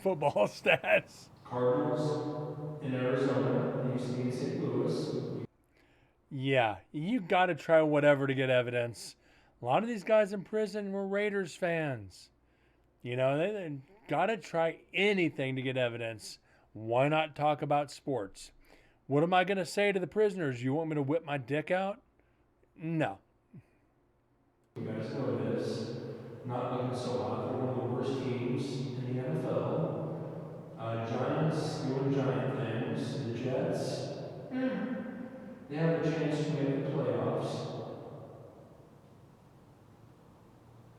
Football stats. Cardinals in Arizona. They used to be in St. Louis. Yeah, you got to try whatever to get evidence. A lot of these guys in prison were Raiders fans. You know, they got to try anything to get evidence. Why not talk about sports? What am I going to say to the prisoners? You want me to whip my dick out? No. You guys know this. Not looking so hot. They're one of the worst teams in the NFL. Giants doing giant things. The Jets, they have a chance to make the playoffs.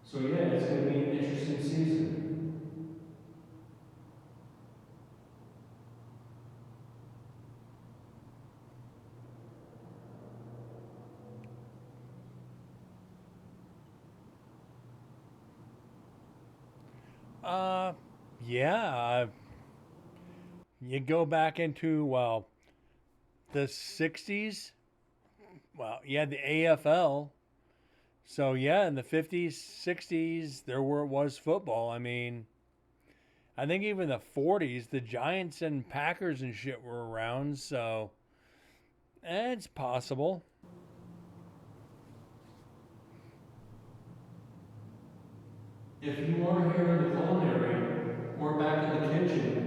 So yeah, it's going to be an interesting season. Yeah. You go back into, well, the 60s. Well, you had the AFL. So, yeah, in the 50s, 60s, there was football. I mean, I think even the 40s, the Giants and Packers and shit were around. So, it's possible. If you are here in the culinary or back in the kitchen,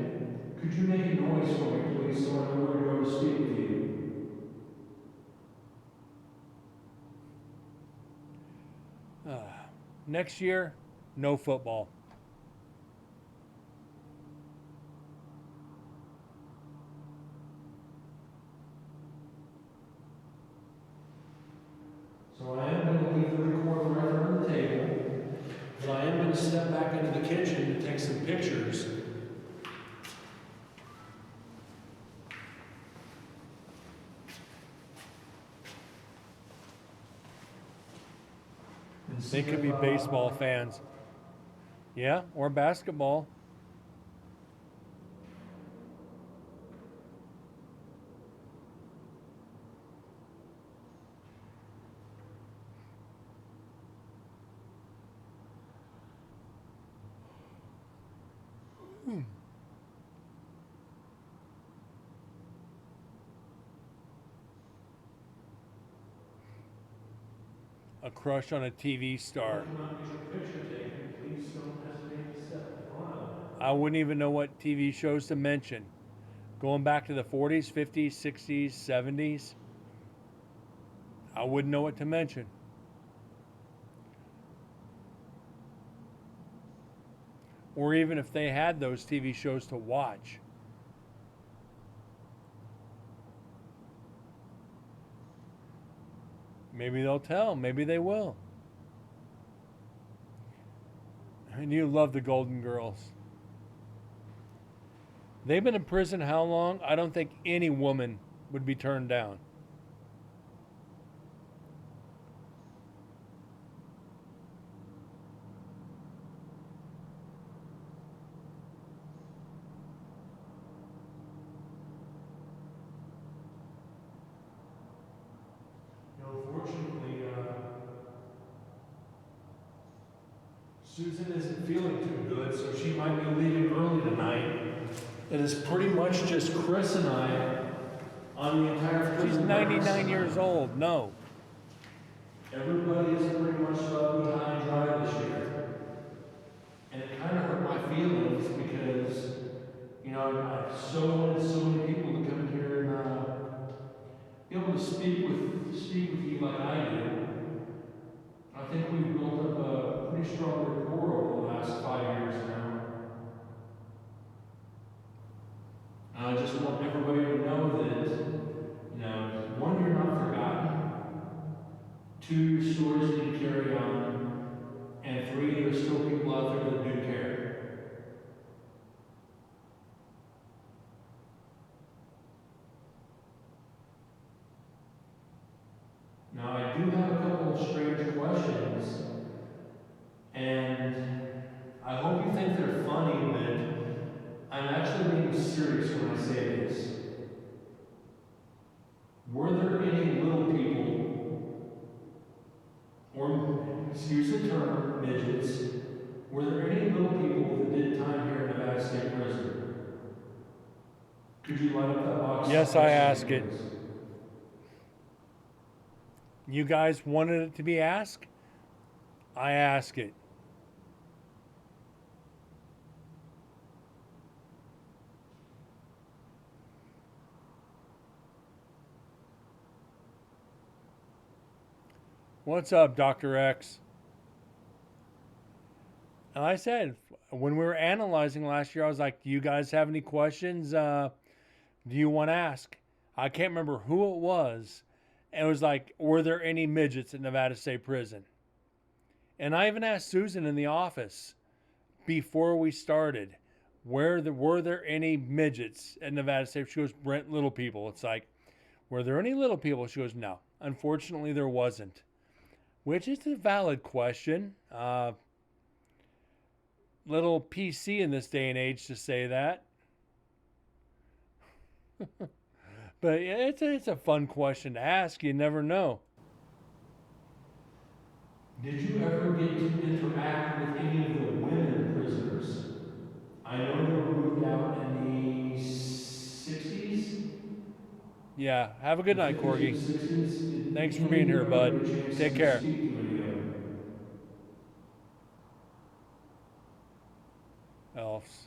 could you make a noise for me, please, so I know where to go to speak with you? Next year, no football. So I am going to leave the recorder right there on the table, but I am going to step back into the kitchen to take some pictures. And They see could be if, baseball fans. Yeah, or basketball. A crush on a TV star. Come out and get your picture taken, please don't hesitate to step in front of them. I wouldn't even know what TV shows to mention. Going back to the 40s, 50s, 60s, 70s, I wouldn't know what to mention. Or even if they had those TV shows to watch. Maybe they'll tell, maybe they will. And you love the Golden Girls. They've been in prison how long? I don't think any woman would be turned down. Fortunately, Susan isn't feeling too good, so she might be leaving early tonight. It is pretty much just Chris and I on the entire She's prison 99 grounds. years old. No. Everybody is pretty much left behind dry this year. And it kind of hurt my feelings because, you know, I so wanted so many people to come here and be able to speak with you like I do. I think we've built up a pretty strong rapport over the last 5 years now. And I just want everybody to know that, you know, one, you're not forgotten. Two, stories need to carry on. And three, there's still people out there that do care. Now, I do have a couple of strange questions, and I hope you think they're funny, but I'm actually being serious when I say this. Were there any little people, or excuse the term, midgets, were there any little people that did time here in Nevada State Prison? Could you light up that box? Yes, I ask it. You guys wanted it to be asked? I ask it. What's up, Dr. X? And I said, when we were analyzing last year, I was like, do you guys have any questions? Do you want to ask? I can't remember who it was. And it was like, were there any midgets at Nevada State Prison? And I even asked Susan in the office before we started, were there any midgets at Nevada State? She goes, Brent, little people. It's like, were there any little people? She goes, no. Unfortunately, there wasn't. Which is a valid question. Little PC in this day and age to say that. But it's a fun question to ask. You never know. Did you ever get to interact with any of the women prisoners? I know they were moved out in the 60s. Yeah. Have a good night, 50s, Corgi. 60s. Thanks for being here, bud. Take care. Elves.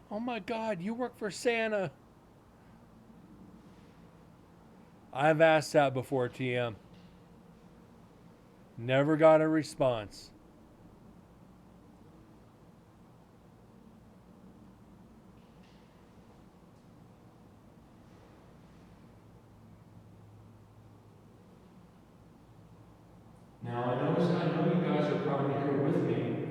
Oh my God, you work for Santa. I've asked that before, TM. Never got a response. Now, I know you guys are probably here with me.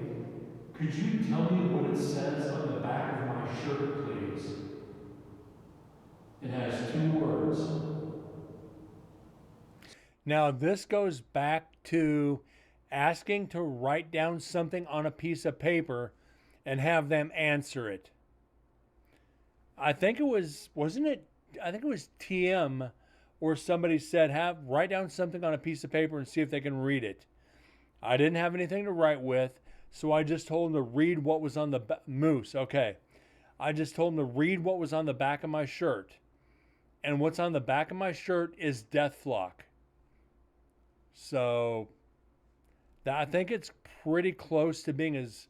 Could you tell me what it says on the back of my shirt, please? It has 2 words. Now, this goes back to asking to write down something on a piece of paper and have them answer it. I think it was, wasn't it? I think it was TM or somebody said, write down something on a piece of paper and see if they can read it. I didn't have anything to write with, so I just told them to read what was on the moose. Okay. I just told him to read what was on the back of my shirt. And what's on the back of my shirt is Deathflock. So I think it's pretty close to being as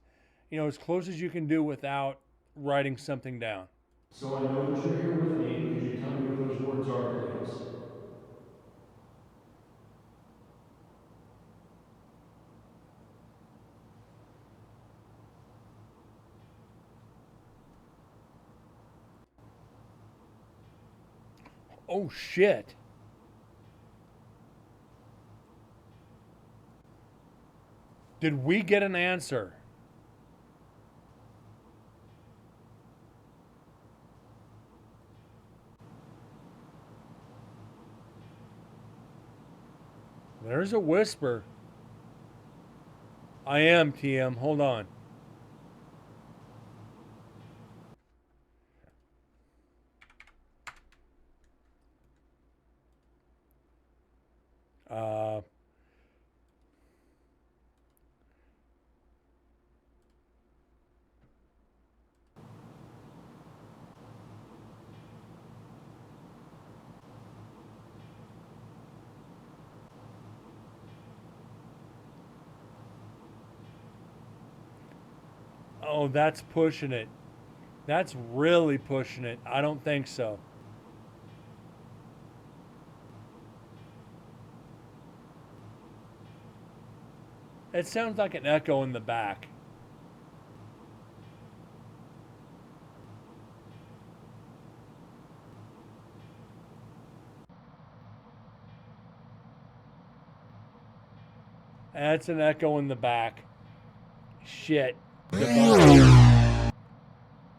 close as you can do without writing something down. So I know that you're here with me. Could you tell me what those words are, please? Oh shit. Did we get an answer? There's a whisper. I am, TM. Hold on. Uh, oh, that's pushing it. That's really pushing it. I don't think so. It sounds like an echo in the back. That's an echo in the back. Shit.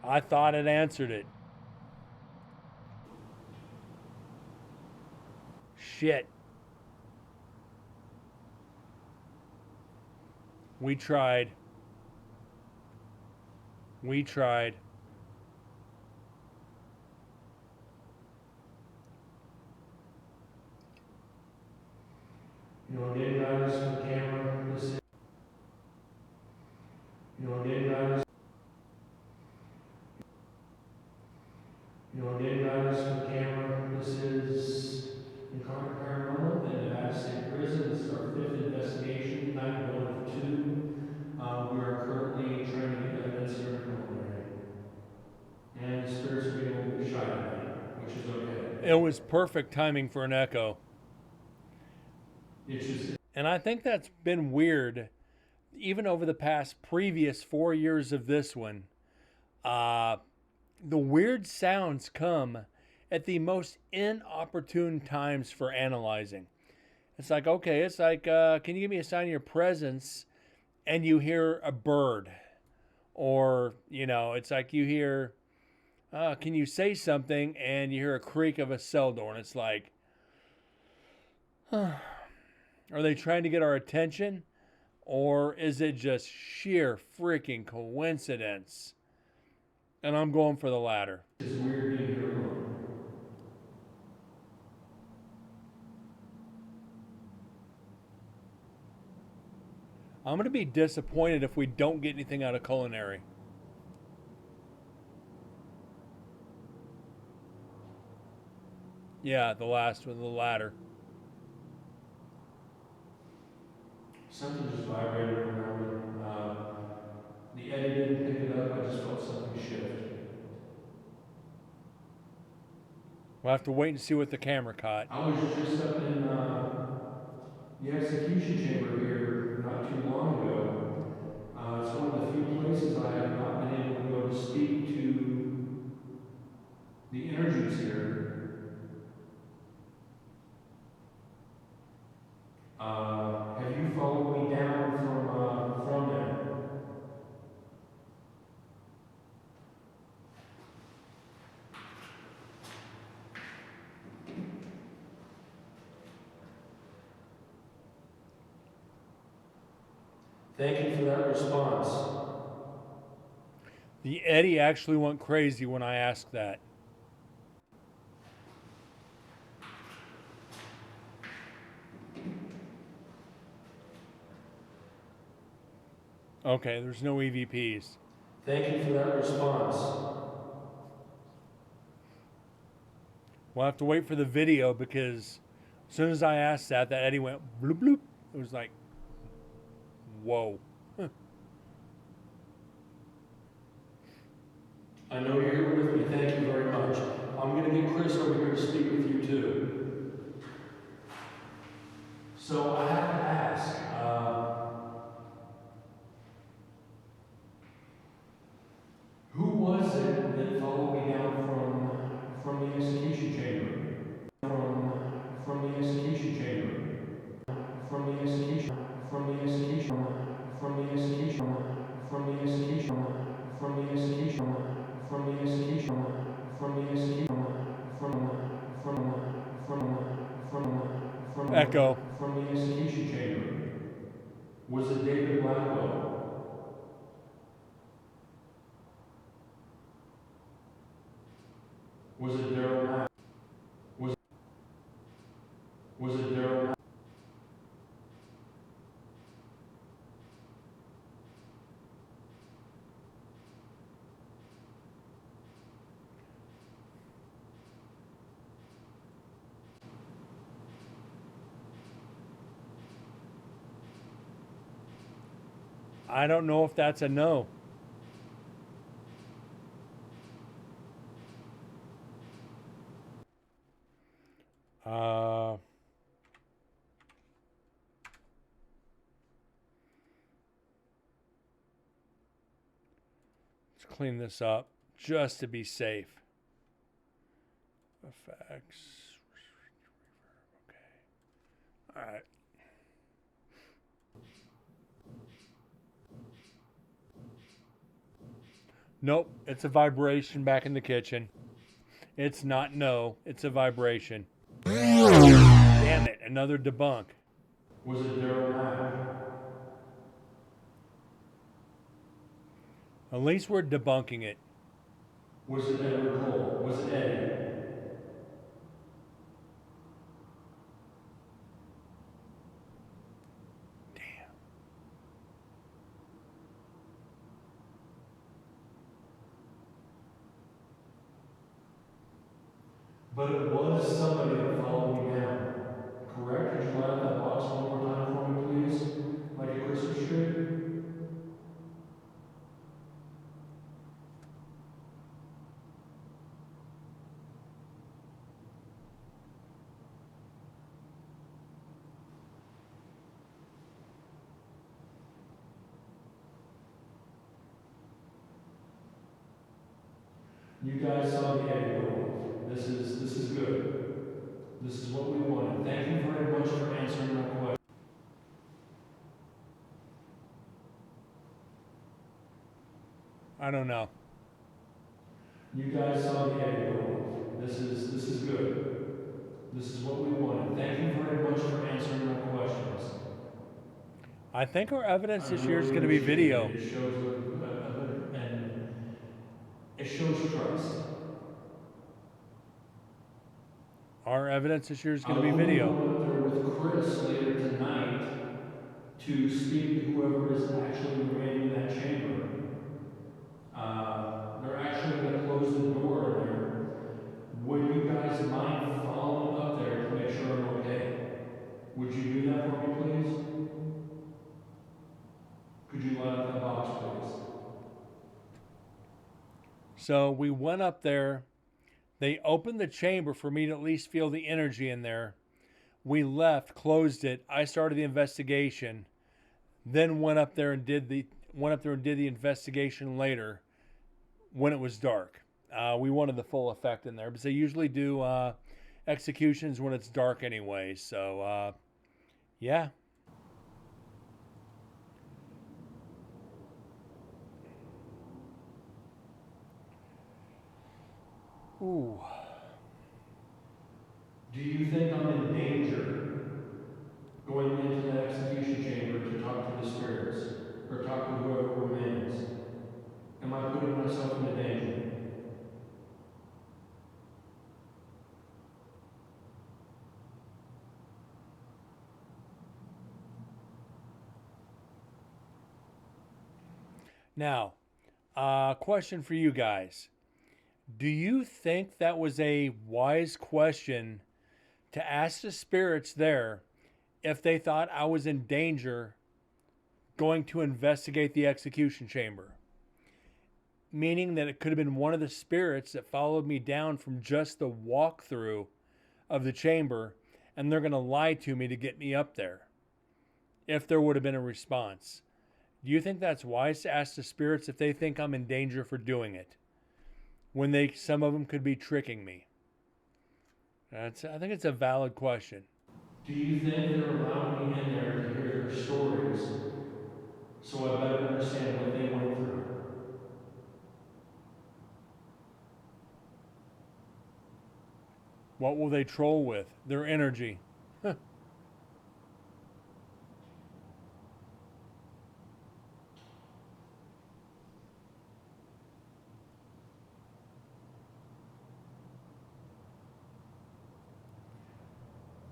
I thought it answered it. Shit. We tried. We tried. You know, again, guys, for the camera, this is. You know, again, guys. You know, again, guys, for the camera, this is Incarnate Paranormal in Nevada State Prison. This is our 5th investigation, night 1 of 2. We are currently trying to get evidence here in culinary. And the spirits are being a little bit shy tonight, which is okay. It was perfect timing for an echo. It's just. And I think that's been weird, even over the past previous 4 years of this one. The weird sounds come at the most inopportune times for analyzing. It's like, okay, it's like, can you give me a sign of your presence? And you hear a bird. Or, it's like you hear, can you say something? And you hear a creak of a cell door. And it's like, are they trying to get our attention? Or is it just sheer freaking coincidence? And I'm going for the latter. It's weird being here alone. I'm going to be disappointed if we don't get anything out of culinary. Yeah, the last one, the latter. Something just vibrated around me. The edit didn't pick it up. I just felt something shift. We'll have to wait and see what the camera caught. I was just up in the execution chamber here not too long ago. It's one of the few places I have not been able to go to speak to the energies here. Have you followed me down from there? Thank you for that response. The Eddie actually went crazy when I asked that. Okay, there's no EVPs. Thank you for that response. We'll have to wait for the video because as soon as I asked that Eddie went bloop bloop. It was like, whoa. I know you're here with me. Thank you very much. I'm going to get Chris over here to speak with you too. So I have to ask, who was it that followed me down from the execution chamber? From the execution chamber. From the execution. From the execution. From the execution. From the execution. From the execution. From the execution. From the execution. From Echo. From the execution chamber. Was it David Blackwell? Was it Daryl Mack? Was it Daryl Mack? I don't know if that's a no. Let's clean this up just to be safe. Effects. Okay. All right. Nope, it's a vibration back in the kitchen. It's not no, it's a vibration. Damn it, another debunk. Was it Daryl Mack? At least we're debunking it. Was it Edward Cole? Was it Eddie? Damn. But it was somebody that followed me down. Correct? Could you light up that box one more time for me, please? Like a Christmas tree? You guys saw the Eddie Gold. This is good. This is what we wanted. Thank you very much for answering my question. I don't know. You guys saw the Eddie Gold. This is good. This is what we wanted. Thank you very much for answering my questions. I think our evidence this year is going to be video. It shows and it shows trust. Our evidence this year is going to be video. I'm going there with Chris later tonight to speak to whoever is actually remaining in that chamber. They're actually going to close the door in there. Would you guys mind following up there to make sure I'm okay? Would you do that for me, please? Could you light up that box, please? So we went up there. They opened the chamber for me to at least feel the energy in there. We left, closed it. I started the investigation, then went up there and did the investigation later when it was dark. We wanted the full effect in there because they usually do executions when it's dark anyway. So yeah. Ooh. Do you think I'm in danger going into the execution chamber to talk to the spirits or talk to whoever remains? Am I putting myself into danger? Now, question for you guys. Do you think that was a wise question to ask the spirits there if they thought I was in danger going to investigate the execution chamber? Meaning that it could have been one of the spirits that followed me down from just the walkthrough of the chamber, and they're going to lie to me to get me up there if there would have been a response. Do you think that's wise to ask the spirits if they think I'm in danger for doing it, when some of them could be tricking me? I think it's a valid question. Do you think they're allowing me in there to hear their stories so I better understand what they went through? What will they troll with? Their energy.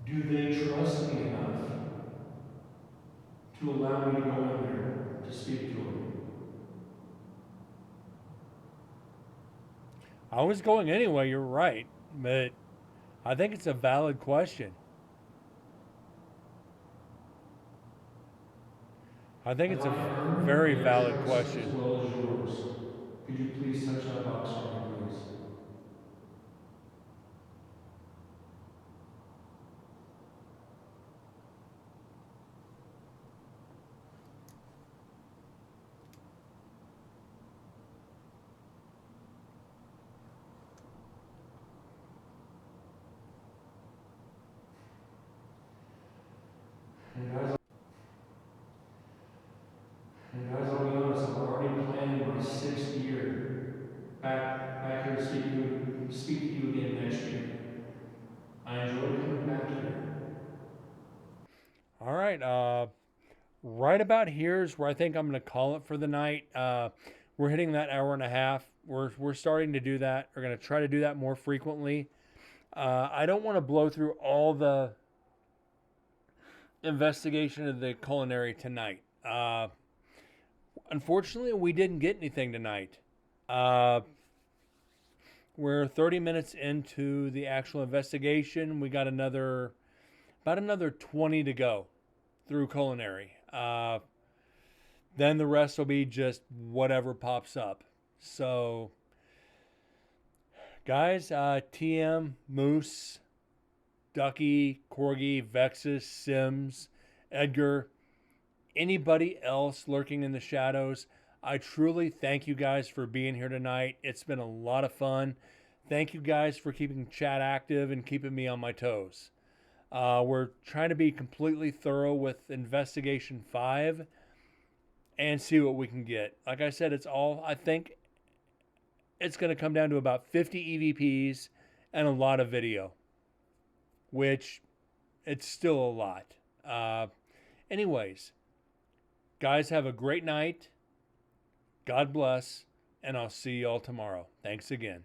Do they trust me enough to allow me to go in there to speak to them? I was going anyway, you're right, but I think it's a valid question. I think it's a very valid question. As well as yours. Could you please touch that box for me, please? And guys, I'll be honest, I'm already planning my 6th year back here to speak to you again next year. I enjoy coming back here. All right, right about here is where I think I'm going to call it for the night. We're hitting that hour and a half. We're starting to do that. We're going to try to do that more frequently. I don't want to blow through all the investigation of the culinary tonight. Unfortunately, we didn't get anything tonight. We're 30 minutes into the actual investigation. We got about another 20 to go through culinary. Then the rest will be just whatever pops up. So, guys, TM, Moose, Ducky, Corgi, Vexus, Sims, Edgar, anybody else lurking in the shadows, I truly thank you guys for being here tonight. It's been a lot of fun. Thank you guys for keeping chat active and keeping me on my toes. We're trying to be completely thorough with Investigation 5 and see what we can get. Like I said, I think it's going to come down to about 50 EVPs and a lot of video, which it's still a lot. Anyways, guys, have a great night. God bless, and I'll see y'all tomorrow. Thanks again.